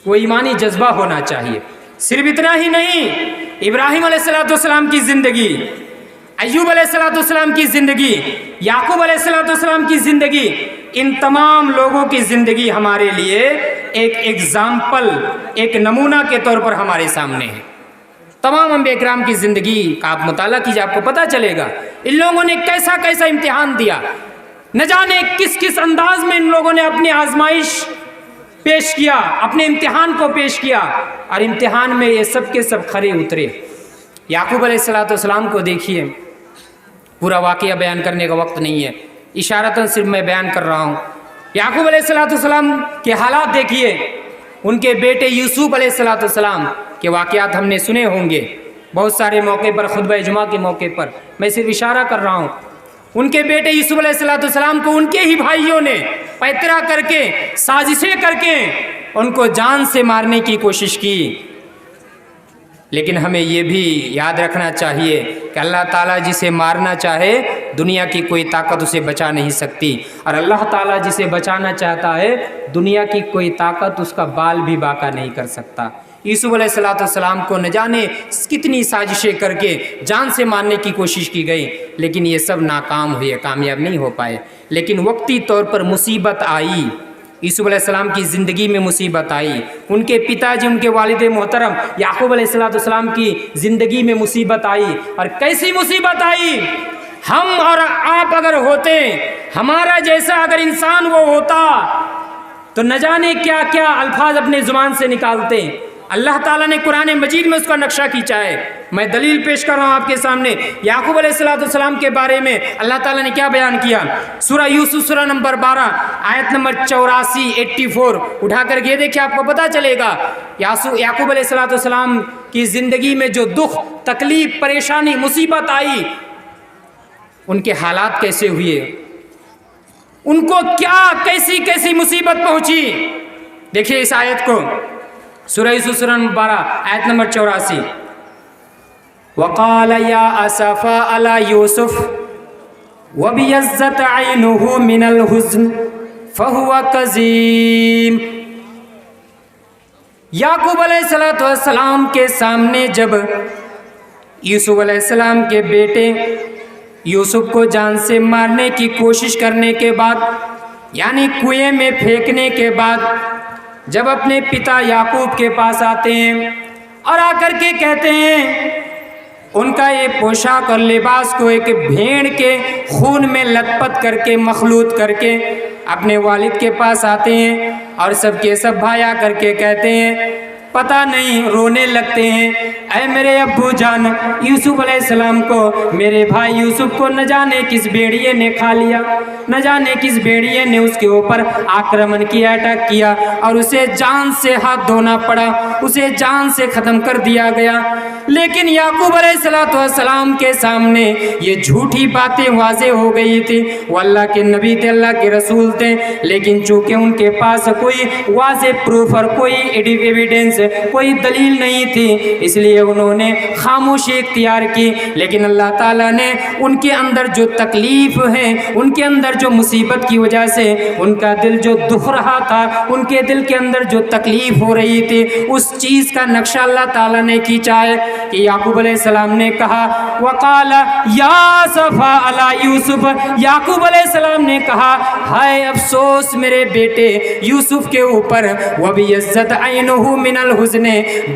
وہ ایمانی جذبہ ہونا چاہیے. صرف اتنا ہی نہیں, ابراہیم علیہ السلام کی زندگی, ایوب علیہ السلام کی زندگی, یعقوب علیہ السلام کی زندگی, ان تمام لوگوں کی زندگی ہمارے لیے ایک ایگزامپل, ایک نمونہ کے طور پر ہمارے سامنے ہے. تمام انبیاء کرام کی زندگی کا آپ مطالعہ کیجیے, آپ کو پتہ چلے گا ان لوگوں نے کیسا کیسا امتحان دیا, نہ جانے کس کس انداز میں ان لوگوں نے اپنی آزمائش پیش کیا, اپنے امتحان کو پیش کیا, اور امتحان میں یہ سب کے سب کھرے اترے. یعقوب علیہ السلام کو دیکھیے, پورا واقعہ بیان کرنے کا وقت نہیں ہے, اشارتاً صرف میں بیان کر رہا ہوں. یعقوب علیہ السلام کے حالات دیکھیے, ان کے بیٹے یوسف علیہ السلام کے واقعات ہم نے سنے ہوں گے بہت سارے موقع پر, خطبہ جمعہ کے موقع پر, میں صرف اشارہ کر رہا ہوں. ان کے بیٹے یوسف علیہ السلام کو ان کے ہی بھائیوں نے پیترا کر کے سازشیں کر کے ان کو جان سے مارنے کی کوشش کی۔ لیکن ہمیں یہ بھی یاد رکھنا چاہیے کہ اللہ تعالیٰ جسے مارنا چاہے دنیا کی کوئی طاقت اسے بچا نہیں سکتی، اور اللہ تعالیٰ جسے بچانا چاہتا ہے دنیا کی کوئی طاقت اس کا بال بھی باقا نہیں کر سکتا۔ یوسف علیہ السلام کو نہ جانے کتنی سازشیں کر کے جان سے مارنے کی کوشش کی گئی، لیکن یہ سب ناکام ہوئے، کامیاب نہیں ہو پائے۔ لیکن وقتی طور پر مصیبت آئی، یوسف علیہ السلام کی زندگی میں مصیبت آئی، ان کے پتا جی، ان کے والد محترم یعقوب علیہ السلام کی زندگی میں مصیبت آئی۔ اور کیسی مصیبت آئی؟ ہم اور آپ اگر ہوتے، ہمارا جیسا اگر انسان وہ ہوتا تو نہ جانے کیا کیا الفاظ اپنے زبان سے نکالتے۔ اللہ تعالیٰ نے قرآن مجید میں اس کا نقشہ کھینچا ہے۔ میں دلیل پیش کر رہا ہوں آپ کے سامنے۔ یعقوب علیہ السلام کے بارے میں اللہ تعالیٰ نے کیا بیان کیا؟ سورہ یوسف سورہ نمبر 12 آیت نمبر 84 84 اٹھا کر کے دیکھیں، آپ کو پتہ چلے گا یعقوب علیہ السلام کی زندگی میں جو دکھ، تکلیف، پریشانی، مصیبت آئی، ان کے حالات کیسے ہوئے، ان کو کیا کیسی کیسی مصیبت پہنچی۔ دیکھیے اس آیت کو، سورہ یوسف سورہ نمبر 12 آیت نمبر 84۔ وقال یا اسفا علی یوسف وبیضت عینہ من الحزن فہو کظیم۔ یعقوب علیہ السلام کے سامنے جب یوسف علیہ السلام کے بیٹے یوسف کو جان سے مارنے کی کوشش کرنے کے بعد، یعنی کنویں میں پھینکنے کے بعد، جب اپنے پتا یعقوب کے پاس آتے ہیں اور آ کر کے کہتے ہیں، ان کا یہ پوشاک اور لباس کو ایک بھیڑ کے خون میں لت پت کر کے مخلوط کر کے اپنے والد کے پاس آتے ہیں، اور سب کے سب بھائی آ کر کے کہتے ہیں، پتہ نہیں، رونے لگتے ہیں، اے میرے ابو جان، یوسف علیہ السلام کو، میرے بھائی یوسف کو نہ جانے کس بھیڑیے نے کھا لیا، نہ جانے کس بھیڑیے نے اس کے اوپر آکرمن کیا، اٹیک کیا، اور اسے جان سے ہاتھ دھونا پڑا، اسے جان سے ختم کر دیا گیا۔ لیکن یعقوب علیہ السلام کے سامنے یہ جھوٹی باتیں واضح ہو گئی تھی۔ وہ اللہ کے نبی تھے، اللہ کے رسول تھے، لیکن چونکہ ان کے پاس کوئی واضح پروف اور کوئی ایویڈنس، کوئی دلیل نہیں تھی، اس لیے انہوں نے خاموشی اختیار کی۔ لیکن اللہ تعالیٰ نے ان کے اندر جو تکلیف ہے، ان کے اندر جو مصیبت کی وجہ سے ان کا دل جو دکھ رہا تھا، ان کے دل کے اندر جو تکلیف ہو رہی تھی، اس چیز کا نقشہ اللہ تعالیٰ نے کھینچا ہے کہ یعقوب علیہ السلام نے کہا، وقال یا اسفا علی یوسف، یعقوب علیہ السلام نے کہا، ہائے افسوس میرے بیٹے یوسف کے اوپر، وبیضت عینہ من الحزن،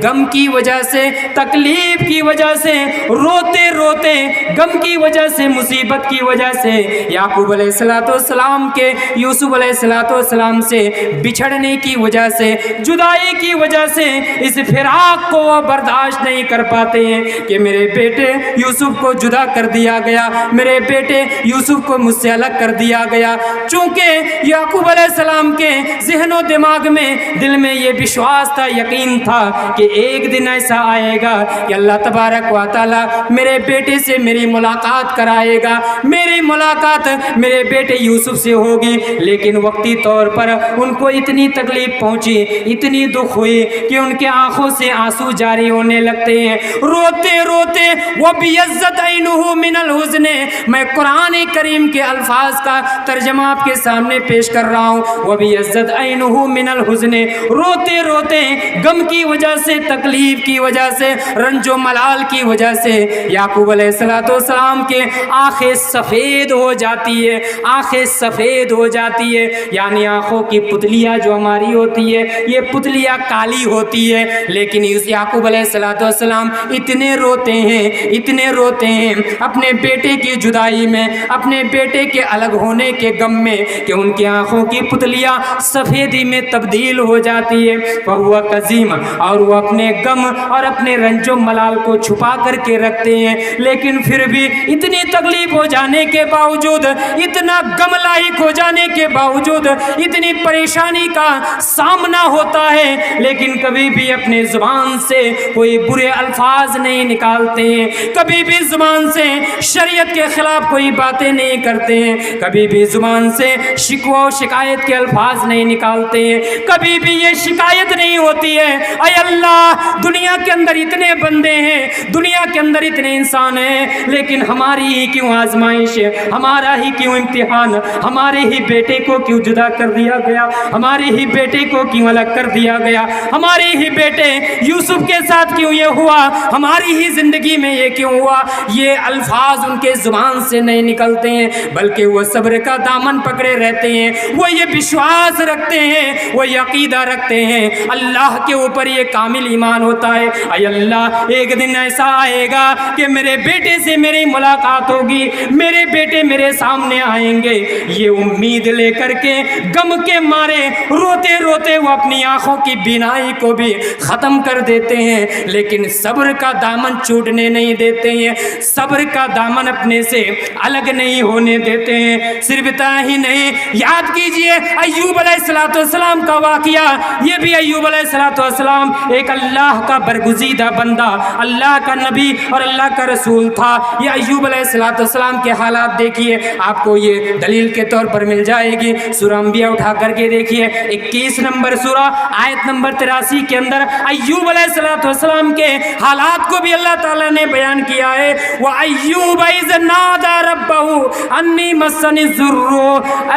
غم کی وجہ سے، تکلیف کی وجہ سے، روتے روتے، غم کی وجہ سے، مصیبت کی وجہ سے، یعقوب علیہ السلام کے یوسف علیہ السلام سے بچھڑنے کی وجہ سے، جدائی کی وجہ سے، اس فراق کو وہ برداشت نہیں کر پاتے ہیں کہ میرے بیٹے یوسف کو جدا کر دیا گیا، میرے بیٹے یوسف کو مجھ سے الگ کر دیا گیا۔ چونکہ یعقوب علیہ السلام کے ذہن و دماغ میں، دل میں یہ وشواس تھا، یقین تھا کہ ایک دن ایسا آئے گا کہ اللہ تبارک و تعالی میرے بیٹے سے میری ملاقات کرائے گا، میری ملاقات میرے بیٹے یوسف سے ہوگی۔ لیکن وقتی طور پر ان کو اتنی تکلیف پہنچی، اتنی دکھ ہوئی کہ ان کے آنکھوں سے آنسو جاری ہونے لگتے ہیں، روتے روتے وبیضت عینہ من الحزن۔ میں قرآن کریم کے الفاظ کا ترجمہ آپ کے سامنے پیش کر رہا ہوں، وبیضت عینہ من الحزن، روتے روتے، غم کی وجہ سے، تکلیف کی وجہ سے، رنج و ملال کی وجہ سے یعقوب علیہ السلام کے آنکھیں سفید ہو جاتی ہے، آنکھیں سفید ہو جاتی ہے، یعنی آنکھوں کی پتلیاں جو ہماری ہوتی ہے، یہ پتلیاں کالی ہوتی ہے۔ لیکن یعقوب علیہ السلام اتنے روتے ہیں، اتنے روتے ہیں اپنے بیٹے کی جدائی میں، اپنے بیٹے کے الگ ہونے کے غم میں، کہ ان کی آنکھوں کی پتلیاں سفیدی میں تبدیل ہو جاتی ہے۔ فہو کظیم، اور وہ اپنے غم اور اپنے رنج و ملال کو چھپا کر کے رکھتے ہیں، لیکن پھر بھی اتنی تکلیف ہو جانے کے کے باوجود, اتنا غم لاحق ہو جانے کے باوجود, اتنی پریشانی کا سامنا ہوتا ہے, لیکن کبھی بھی اپنے زبان سے کوئی برے الفاظ نہیں نکالتے ہیں, کبھی بھی زبان سے شریعت کے خلاف کوئی باتیں نہیں کرتے ہیں, کبھی بھی زبان سے شکوہ و شکایت کے الفاظ نہیں نکالتے ہیں, کبھی بھی یہ شکایت نہیں ہوتی ہے اے اللہ دنیا کے اندر اتنے بندے ہیں, دنیا کے اندر اتنے انسان ہیں, لیکن ہماری ہی کیوں آزمائش ہے, ہمارا ہی کیوں امتحان, ہمارے ہی بیٹے کو کیوں جدا کر دیا گیا, ہمارے ہی بیٹے کو کیوں الگ کر دیا گیا, ہمارے ہی بیٹے یوسف کے ساتھ کیوں یہ ہوا, ہماری ہی زندگی میں یہ کیوں ہوا. یہ الفاظ ان کے زبان سے نہیں نکلتے ہیں, بلکہ وہ صبر کا دامن پکڑے رہتے ہیں, وہ یہ وشواس رکھتے ہیں, وہ یہ عقیدہ رکھتے ہیں, اللہ کے اوپر یہ کامل ایمان ہوتا ہے. اے اللہ ایک دن ایسا آئے گا کہ میرے بیٹے سے میری ملاقات ہوگی, میرے بیٹے میرے سامنے آئیں گے, یہ امید لے کر کے غم کے مارے روتے روتے وہ اپنی آنکھوں کی بینائی کو بھی ختم کر دیتے ہیں, لیکن صبر کا دامن چھوٹنے نہیں دیتے ہیں, صبر کا دامن اپنے سے الگ نہیں ہونے دیتے ہیں. صرف اتنا ہی نہیں, یاد کیجئے ایوب علیہ السلام کا واقعہ, یہ بھی ایوب علیہ السلام ایک اللہ کا برگزیدہ بندہ, اللہ کا نبی اور اللہ کا رسول تھا. یہ ایوب علیہ السلام کے حالات دیکھیے, آپ کو یہ دلیل کے طور پر مل جائے گی. سورہ انبیاء اٹھا کر کے دیکھیے, 21 نمبر سورہ آیت نمبر 83 کے اندر ایوب علیہ السلام کے حالات کو بھی اللہ تعالیٰ نے بیان کیا ہے. وَأَيُّوبَ إِذْ نَادَى رَبَّهُ أَنِّي مَسَّنِي الضُّرُّ.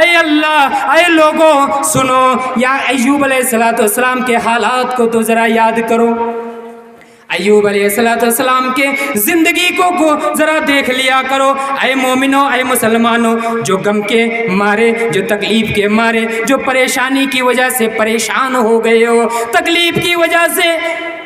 اے اللہ, اے لوگوں سنو, یا ایوب علیہ السلام کے حالات کو تو ذرا یاد کرو. ایوب علیہ السلام کے زندگی کو ذرا دیکھ لیا کرو. اے مومنوں, اے مسلمانوں, جو غم کے مارے, جو تکلیف کے مارے, جو پریشانی کی وجہ سے پریشان ہو گئے ہو, تکلیف کی وجہ سے,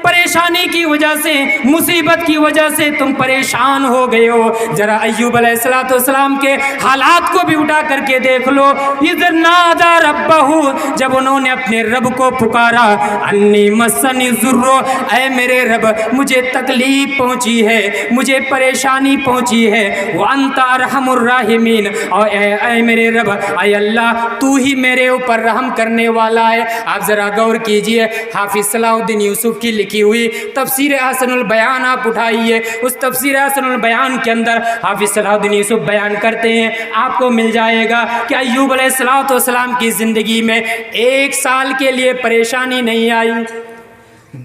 پریشانی کی وجہ سے, مصیبت کی وجہ سے تم پریشان ہو گئے ہو, ذرا ایوب علیہ السلام کے حالات کو بھی اٹھا کر کے دیکھ لو. اِذْ نَادَى رَبَّهُ, جب انہوں نے اپنے رب کو پکارا, اَنِّي مَسَّنِي الضُّرُّ, اے میرے رب مجھے تکلیف پہنچی ہے, مجھے پریشانی پہنچی ہے. وَأَنْتَ أَرْحَمُ الرَّاحِمِينَ, اور اے میرے رب, اے اللہ تو ہی میرے اوپر رحم کرنے والا ہے. آپ ذرا غور کیجئے, حافظ صلاح الدین یوسف کی لکھی ہوئی تفسیر احسن البیان آپ اٹھائیے, اس تفسیر احسن البیان کے اندر حافظ صلاح الدین یوسف بیان کرتے ہیں, آپ کو مل جائے گا کہ ایوب علیہ السلام کی زندگی میں 1 سال کے لیے پریشانی نہیں آئی,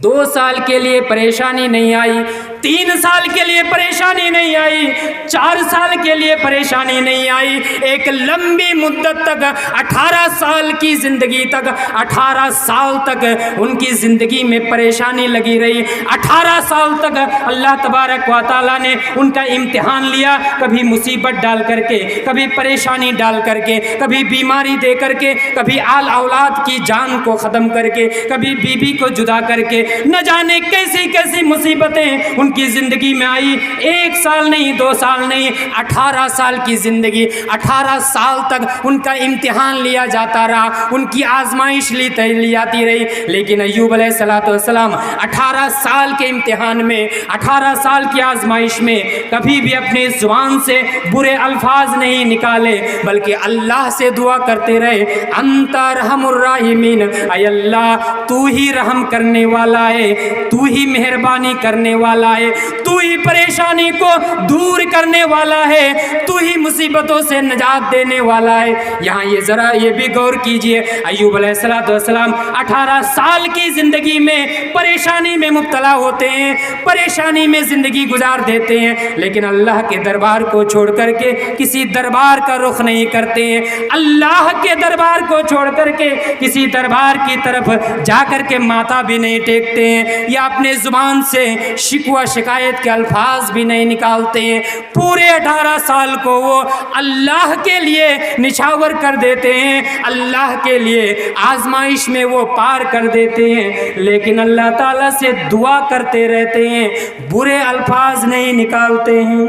2 سال کے لیے پریشانی نہیں آئی, 3 سال کے لیے پریشانی نہیں آئی, 4 سال کے لیے پریشانی نہیں آئی. ایک لمبی مدت تک, 18 سال کی زندگی تک, 18 سال تک ان کی زندگی میں پریشانی لگی رہی. 18 سال تک اللہ تبارک و تعالیٰ نے ان کا امتحان لیا, کبھی مصیبت ڈال کر کے, کبھی پریشانی ڈال کر کے, کبھی بیماری دے کر کے, کبھی آل اولاد کی جان کو ختم کر کے, کبھی بیوی کو جدا کر کے, نہ جانے کیسی کیسی مصیبتیں ان کی زندگی میں آئی. 1 سال نہیں, 2 سال نہیں, 18 سال کی زندگی, 18 سال تک ان کا امتحان لیا جاتا رہا, ان کی آزمائش لی جاتی رہی. لیکن ایوب علیہ السلام 18 سال کے امتحان میں, 18 سال کی آزمائش میں کبھی بھی اپنے زبان سے برے الفاظ نہیں نکالے, بلکہ اللہ سے دعا کرتے رہے, انت ارحم الراحمین, اے اللہ تو ہی رحم کرنے والا ہے, تو ہی مہربانی کرنے والا ہے, تو ہی پریشانی کو دور کرنے والا ہے, تو ہی مصیبتوں سے نجات دینے والا ہے. یہاں یہ ذرا یہ بھی غور کیجئے, ایوب علیہ السلام 18 سال کی زندگی میں پریشانی میں مبتلا ہوتے ہیں, پریشانی میں زندگی گزار دیتے ہیں, لیکن اللہ کے دربار کو چھوڑ کر کے کسی دربار کا رخ نہیں کرتے ہیں, اللہ کے دربار کو چھوڑ کر کے کسی دربار کی طرف جا کر کے ماتھا بھی نہیں ٹیکتے ہیں, یا اپنے زبان سے شکوہ شکایت کے الفاظ بھی نہیں نکالتے ہیں. پورے 18 سال کو وہ اللہ کے لیے نچھاور کر دیتے ہیں, اللہ کے لیے آزمائش میں وہ پار کر دیتے ہیں, لیکن اللہ تعالیٰ سے دعا کرتے رہتے ہیں, برے الفاظ نہیں نکالتے ہیں.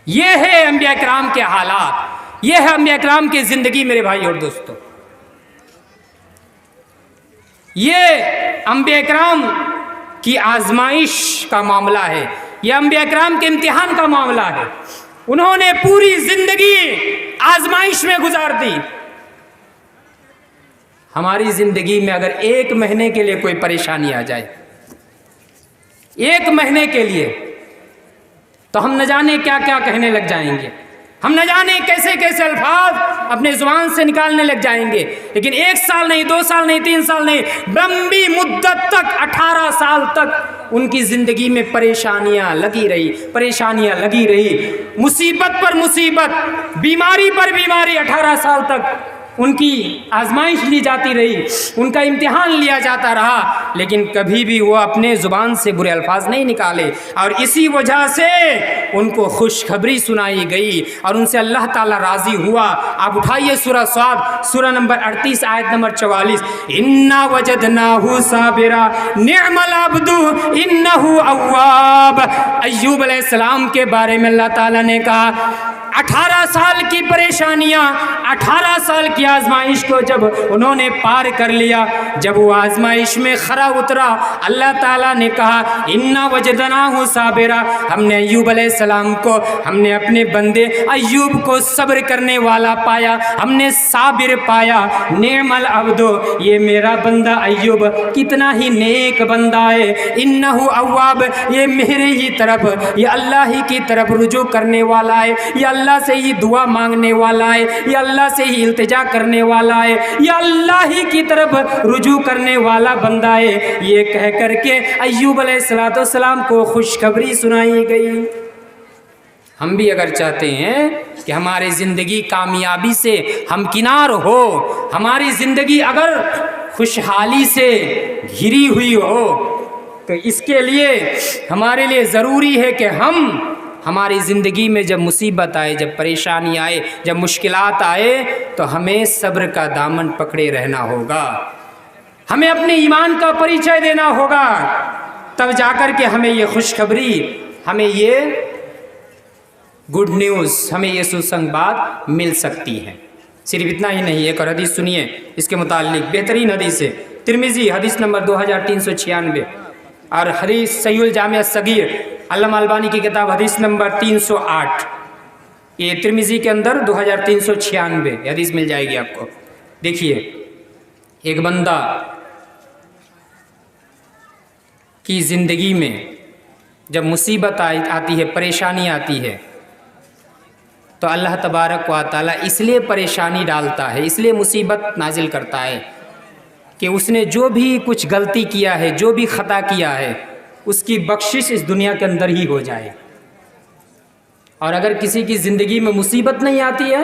یہ ہے انبیاء کرام کے حالات, یہ ہے انبیاء کرام کی زندگی. میرے بھائی اور دوستو, یہ انبیاء کرام کی آزمائش کا معاملہ ہے, یہ انبیاء کرام کے امتحان کا معاملہ ہے. انہوں نے پوری زندگی آزمائش میں گزار دی. ہماری زندگی میں اگر 1 مہینے کے لیے کوئی پریشانی آ جائے، 1 مہینے کے لیے، تو ہم نہ جانے کیا کیا کہنے لگ جائیں گے، ہم نہ جانے کیسے کیسے الفاظ اپنے زبان سے نکالنے لگ جائیں گے. لیکن 1 سال نہیں، 2 سال نہیں، 3 سال نہیں، لمبی مدت تک 18 سال تک ان کی زندگی میں پریشانیاں لگی رہی، مصیبت پر مصیبت، بیماری پر بیماری، 18 سال تک ان کی آزمائش لی جاتی رہی، ان کا امتحان لیا جاتا رہا، لیکن کبھی بھی وہ اپنے زبان سے برے الفاظ نہیں نکالے. اور اسی وجہ سے ان کو خوشخبری سنائی گئی اور ان سے اللہ تعالیٰ راضی ہوا. آپ اٹھائیے سورہ صاد، سورہ نمبر 38 آیت نمبر 44. اِنَّا وَجَدْنَاهُ صَابِرًا نِعْمَ الْعَبْدُ إِنَّهُ أَوَّابٌ. ایوب علیہ السلام کے بارے میں اللہ تعالیٰ نے کہا 18 سال کی پریشانیاں، 18 سال کی آزمائش کو جب انہوں نے پار کر لیا، جب وہ آزمائش میں کھرا اترا، اللہ تعالیٰ نے کہا اِنَّا وَجَدْنَاهُ صَابِرًا. ہم نے ایوب علیہ السلام کو، ہم نے اپنے بندے ایوب کو صبر کرنے والا پایا، ہم نے صابر پایا. نعم العبد، یہ میرا بندہ ایوب کتنا ہی نیک بندہ ہے. انَّهُ اواب، یہ میرے ہی طرف، یہ اللہ ہی کی طرف رجوع کرنے والا ہے، یہ اللہ سے ہی دعا مانگنے والا ہے، یہ اللہ سے ہی التجا کرنے والا ہے، یہ اللہ ہی کی طرف رجوع کرنے والا بندہ ہے. یہ کہہ کر کے ایوب علیہ السلام کو خوشخبری سنائی گئی. ہم بھی اگر چاہتے ہیں کہ ہماری زندگی کامیابی سے ہمکنار ہو، ہماری زندگی اگر خوشحالی سے گھری ہوئی ہو، تو اس کے لیے ہمارے لیے ضروری ہے کہ ہماری زندگی میں جب مصیبت آئے، جب پریشانی آئے، جب مشکلات آئے، تو ہمیں صبر کا دامن پکڑے رہنا ہوگا، ہمیں اپنے ایمان کا پریچے دینا ہوگا. تب جا کر کے ہمیں یہ خوشخبری، ہمیں یہ گڈ نیوز، ہمیں یہ سسنگ بات مل سکتی ہے. صرف اتنا ہی نہیں، ایک اور حدیث سنیے اس کے متعلق، بہترین حدیث ہے، ترمذی حدیث نمبر 2396، اور حدیث صحیح الجامع الصغیر، علامہ البانی کی کتاب حدیث نمبر 308. یہ ترمذی کے اندر 2396 حدیث مل جائے گی آپ کو. دیکھیے، ایک بندہ کی زندگی میں جب مصیبت آتی ہے، پریشانی آتی ہے، تو اللہ تبارک و تعالیٰ اس لیے پریشانی ڈالتا ہے، اس لیے مصیبت نازل کرتا ہے کہ اس نے جو بھی کچھ غلطی کیا ہے، جو بھی خطا کیا ہے، اس کی بخشش اس دنیا کے اندر ہی ہو جائے. اور اگر کسی کی زندگی میں مصیبت نہیں آتی ہے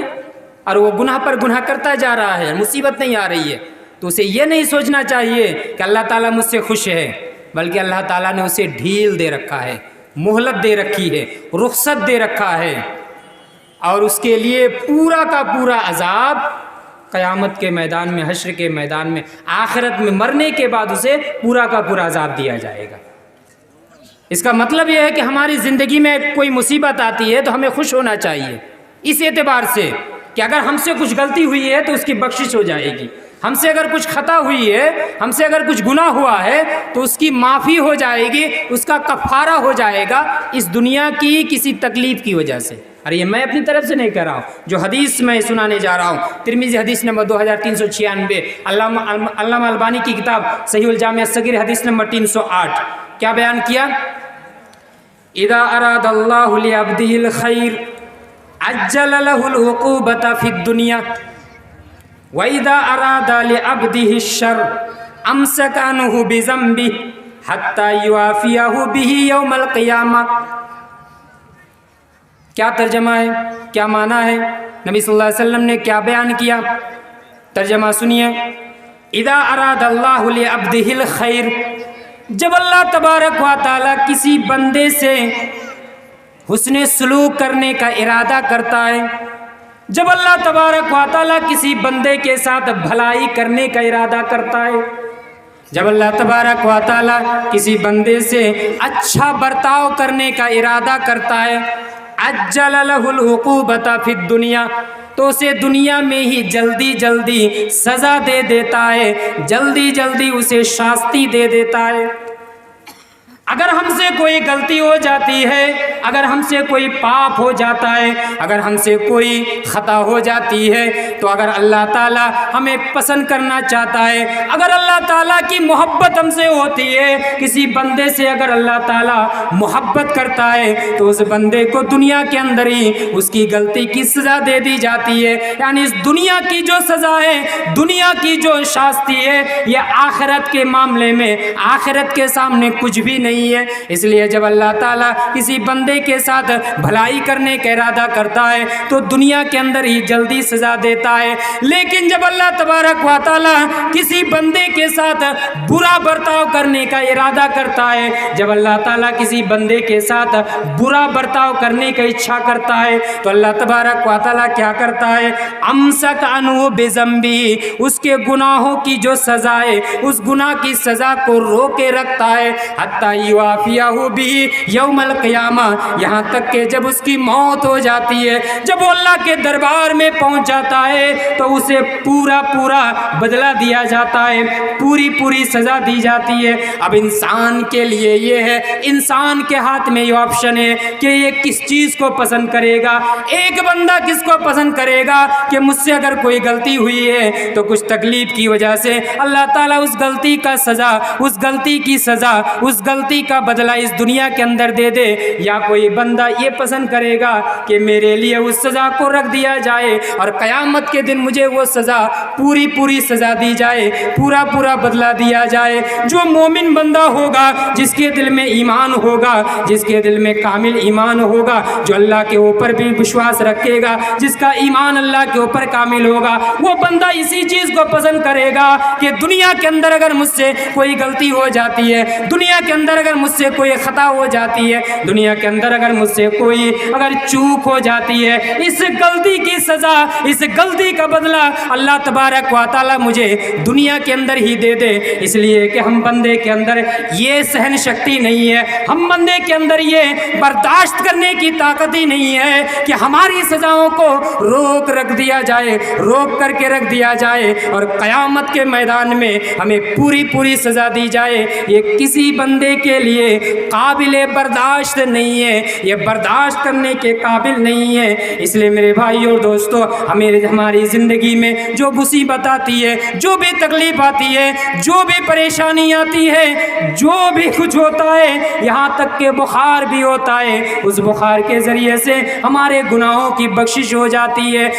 اور وہ گناہ پر گناہ کرتا جا رہا ہے، مصیبت نہیں آ رہی ہے، تو اسے یہ نہیں سوچنا چاہیے کہ اللہ تعالیٰ مجھ سے خوش ہے، بلکہ اللہ تعالیٰ نے اسے ڈھیل دے رکھا ہے، مہلت دے رکھی ہے، رخصت دے رکھا ہے، اور اس کے لیے پورا کا پورا عذاب قیامت کے میدان میں، حشر کے میدان میں، آخرت میں مرنے کے بعد اسے پورا کا پورا عذاب دیا جائے گا. اس کا مطلب یہ ہے کہ ہماری زندگی میں کوئی مصیبت آتی ہے تو ہمیں خوش ہونا چاہیے، اس اعتبار سے کہ اگر ہم سے کچھ غلطی ہوئی ہے تو اس کی بخشش ہو جائے گی، ہم سے اگر کچھ خطا ہوئی ہے، ہم سے اگر کچھ گناہ ہوا ہے تو اس کی معافی ہو جائے گی، اس کا کفارہ ہو جائے گا اس دنیا کی کسی تکلیف کی وجہ سے. اور یہ میں اپنی طرف سے نہیں کہہ رہا ہوں، جو حدیث میں سنانے جا رہا ہوں، ترمذی حدیث نمبر 2396، علامہ البانی کی کتاب صحیح الجامع الصغیر حدیث نمبر 308. کیا بیان کیا؟ اذا اراد اللہ لعبدہ الخیر عجل له العقوبۃ فی الدنیا واذا اراد لعبدہ الشر امسک عنہ بذنبہ حتی یوافیہ بہ یوم القیامہ. کیا ترجمہ ہے، کیا معنی ہے، نبی صلی اللہ علیہ وسلم نے کیا بیان کیا؟ ترجمہ سنیے. اذا اراد اللہ لعبدہ الخیر، جب اللہ تبارک و تعالیٰ کسی بندے سے حسن سلوک کرنے کا ارادہ کرتا ہے، جب اللہ تبارک و تعالیٰ کسی بندے کے ساتھ بھلائی کرنے کا ارادہ کرتا ہے، جب اللہ تبارک و تعالیٰ کسی بندے سے اچھا برتاؤ کرنے کا ارادہ کرتا ہے، عجل لہ العقوبۃ فی الدنیا، تو اسے دنیا میں ہی جلدی جلدی سزا دے دیتا ہے، جلدی جلدی اسے شاستی دے دیتا ہے. اگر ہم سے کوئی غلطی ہو جاتی ہے، اگر ہم سے کوئی پاپ ہو جاتا ہے، اگر ہم سے کوئی خطا ہو جاتی ہے، تو اگر اللہ تعالیٰ ہمیں پسند کرنا چاہتا ہے، اگر اللہ تعالیٰ کی محبت ہم سے ہوتی ہے، کسی بندے سے اگر اللہ تعالیٰ محبت کرتا ہے تو اس بندے کو دنیا کے اندر ہی اس کی غلطی کی سزا دے دی جاتی ہے۔ یعنی اس دنیا کی جو سزا ہے، دنیا کی جو شاستی ہے، یہ آخرت کے معاملے میں آخرت کے سامنے کچھ بھی نہیں ہے۔ اس لیے جب اللہ تعالیٰ کسی بندے کے ساتھ بھلائی کرنے کا ارادہ کرتا ہے تو دنیا کے اندر ہی جلدی سزا دیتا ہے، لیکن جب اللہ تبارک و تعالیٰ کسی بندے کے ساتھ برا برتاؤ کرنے کا ارادہ کرتا ہے، جب اللہ تعالیٰ کسی بندے کے ساتھ برا برتاؤ کرنے کا اچھا کرتا ہے تو اللہ تبارک و تعالیٰ کیا کرتا ہے؟ امسک عنہ بذنبہ، اس کے گناہوں کی جو سزا ہے، اس گناہ کی سزا کو روکے رکھتا ہے، حتی یوافیہ بھی یوم القیامہ، یہاں تک کہ جب اس کی موت ہو جاتی ہے، جب وہ اللہ کے دربار میں پہنچ جاتا ہے تو اسے پورا پورا بدلہ دیا جاتا ہے، پوری پوری سزا دی جاتی ہے۔ اب انسان کے لیے یہ ہے، انسان کے ہاتھ میں یہ آپشن ہے کہ یہ کس چیز کو پسند کرے گا۔ ایک بندہ کس کو پسند کرے گا کہ مجھ سے اگر کوئی غلطی ہوئی ہے تو کچھ تکلیف کی وجہ سے اللہ تعالیٰ اس غلطی کا سزا، اس غلطی کی سزا، اس غلطی کا بدلہ اس دنیا کے اندر دے دے، یا کوئی بندہ یہ پسند کرے گا کہ میرے لیے اس سزا کو رکھ دیا جائے اور قیامت کے دن مجھے وہ سزا پوری پوری سزا دی جائے، پورا پورا بدلہ دیا جائے۔ جو مومن بندہ ہوگا، جس کے دل میں ایمان ہوگا، جس کے دل میں کامل ایمان ہوگا، جو اللہ کے اوپر بھی وشواس رکھے گا، جس کا ایمان اللہ کے اوپر کامل ہوگا، وہ بندہ اسی چیز کو پسند کرے گا کہ دنیا کے اندر اگر مجھ سے کوئی غلطی ہو جاتی ہے، دنیا کے اندر اگر مجھ سے کوئی خطا ہو جاتی ہے، دنیا کے اندر اگر مجھ سے کوئی اگر چوک ہو جاتی ہے، اس غلطی کی سزا، اس غلطی کا بدلہ اللہ تبارک و تعالیٰ مجھے دنیا کے اندر ہی دے دے۔ اس لیے کہ ہم بندے کے اندر یہ سہن شکتی نہیں ہے، ہم بندے کے اندر یہ برداشت کرنے کی طاقت ہی نہیں ہے کہ ہماری سزاؤں کو روک رکھ دیا جائے، روک کر کے رکھ دیا جائے اور قیامت کے میدان میں ہمیں پوری پوری سزا دی جائے۔ یہ کسی بندے کے لیے قابل برداشت نہیں ہے، یہ برداشت کرنے کے قابل نہیں ہے۔ اس لیے میرے بھائی اور دوستو، ہماری زندگی میں جو مصیبت آتی ہے، جو بھی تکلیف آتی ہے، جو بھی پریشانی آتی ہے، جو بھی کچھ ہوتا ہے، یہاں تک کہ بخار بھی ہوتا ہے، اس بخار کے ذریعے سے ہمارے گناہوں کی بخشش ہو جاتی ہے۔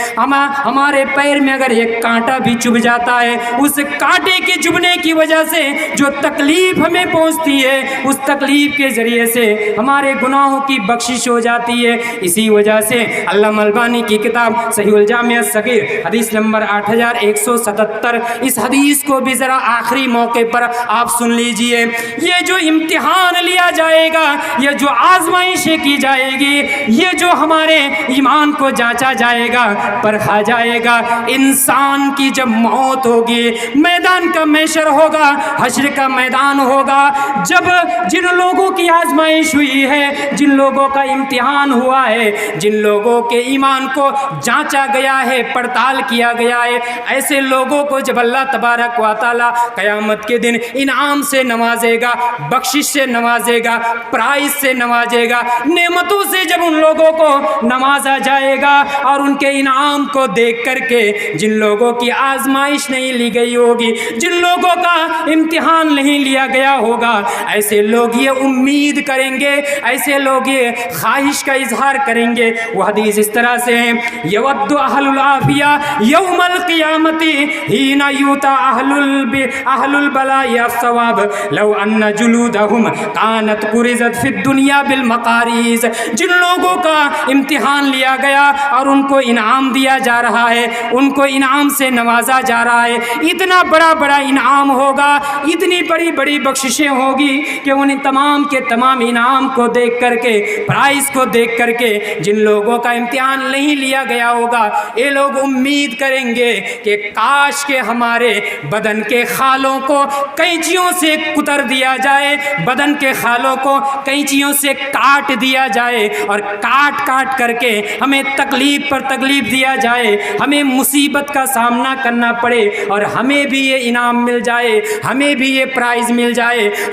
ہمارے پیر میں اگر ایک کانٹا بھی چبھ جاتا ہے، اس کانٹے کے چبھنے کی وجہ سے جو تکلیف ہمیں پہنچتی ہے، اس تکلیف کے ذریعے سے ہمارے گناہوں کی بخشش ہو جاتی ہے۔ اسی وجہ سے علامہ البانی کی کتاب صحیح الجامع الصغیر حدیث نمبر 8177، اس حدیث کو بھی ذرا آخری موقع پر آپ سن لیجئے۔ یہ جو امتحان لیا جائے گا، یہ جو آزمائشیں کی جائے گی، یہ جو ہمارے ایمان کو جانچا جائے گا، پرکھا جائے گا، انسان کی جب موت ہوگی، میدان کا محشر ہوگا، حشر کا میدان ہوگا، جب جن لوگوں کی آزمائش ہوئی ہے، جن لوگوں کا امتحان ہوا ہے، جن لوگوں کے ایمان کو جانچا گیا ہے، پڑتال کیا گیا ہے، ایسے لوگوں کو جب اللہ تبارک و تعالیٰ قیامت کے دن انعام سے نوازے گا، بخشش سے نوازے گا، پرائز سے نوازے گا، نعمتوں سے جب ان لوگوں کو نوازا جائے گا، اور ان کے انعام کو دیکھ کر کے جن لوگوں کی آزمائش نہیں لی گئی ہوگی، جن لوگوں کا امتحان نہیں لیا گیا ہوگا، ایسے لوگ یہ امید کریں گے، ایسے لوگ یہ خواہش کا اظہار کریں گے۔ وہ حدیث اس طرح سے ہے، یود اہل العافیہ یوم القیامت حین یوتا اہل البلاء الثواب لو ان جلودہم کانت قرزت فی الدنیا بالمقاریض۔ جن لوگوں کا امتحان لیا گیا اور ان کو انعام دیا جا رہا ہے، ان کو انعام سے نوازا جا رہا ہے، اتنا بڑا بڑا انعام ہوگا، اتنی بڑی بڑی بخششیں ہوگی کہ ان تمام کے تمام انعام کو دیکھ کر کے، پرائز کو دیکھ کر کے جن لوگوں کا امتحان نہیں لیا گیا ہوگا، یہ لوگ امید کریں گے کہ کاش کہ ہمارے بدن کے خالوں کو قینچیوں سے کتر دیا جائے، بدن کے خالوں کو قینچیوں سے کاٹ دیا جائے، اور کاٹ کاٹ کر کے ہمیں تکلیف پر تکلیف دیا جائے، ہمیں مصیبت کا سامنا کرنا پڑے، اور ہمیں بھی یہ انعام مل جائے، ہمیں بھی یہ پرائز مل جائے،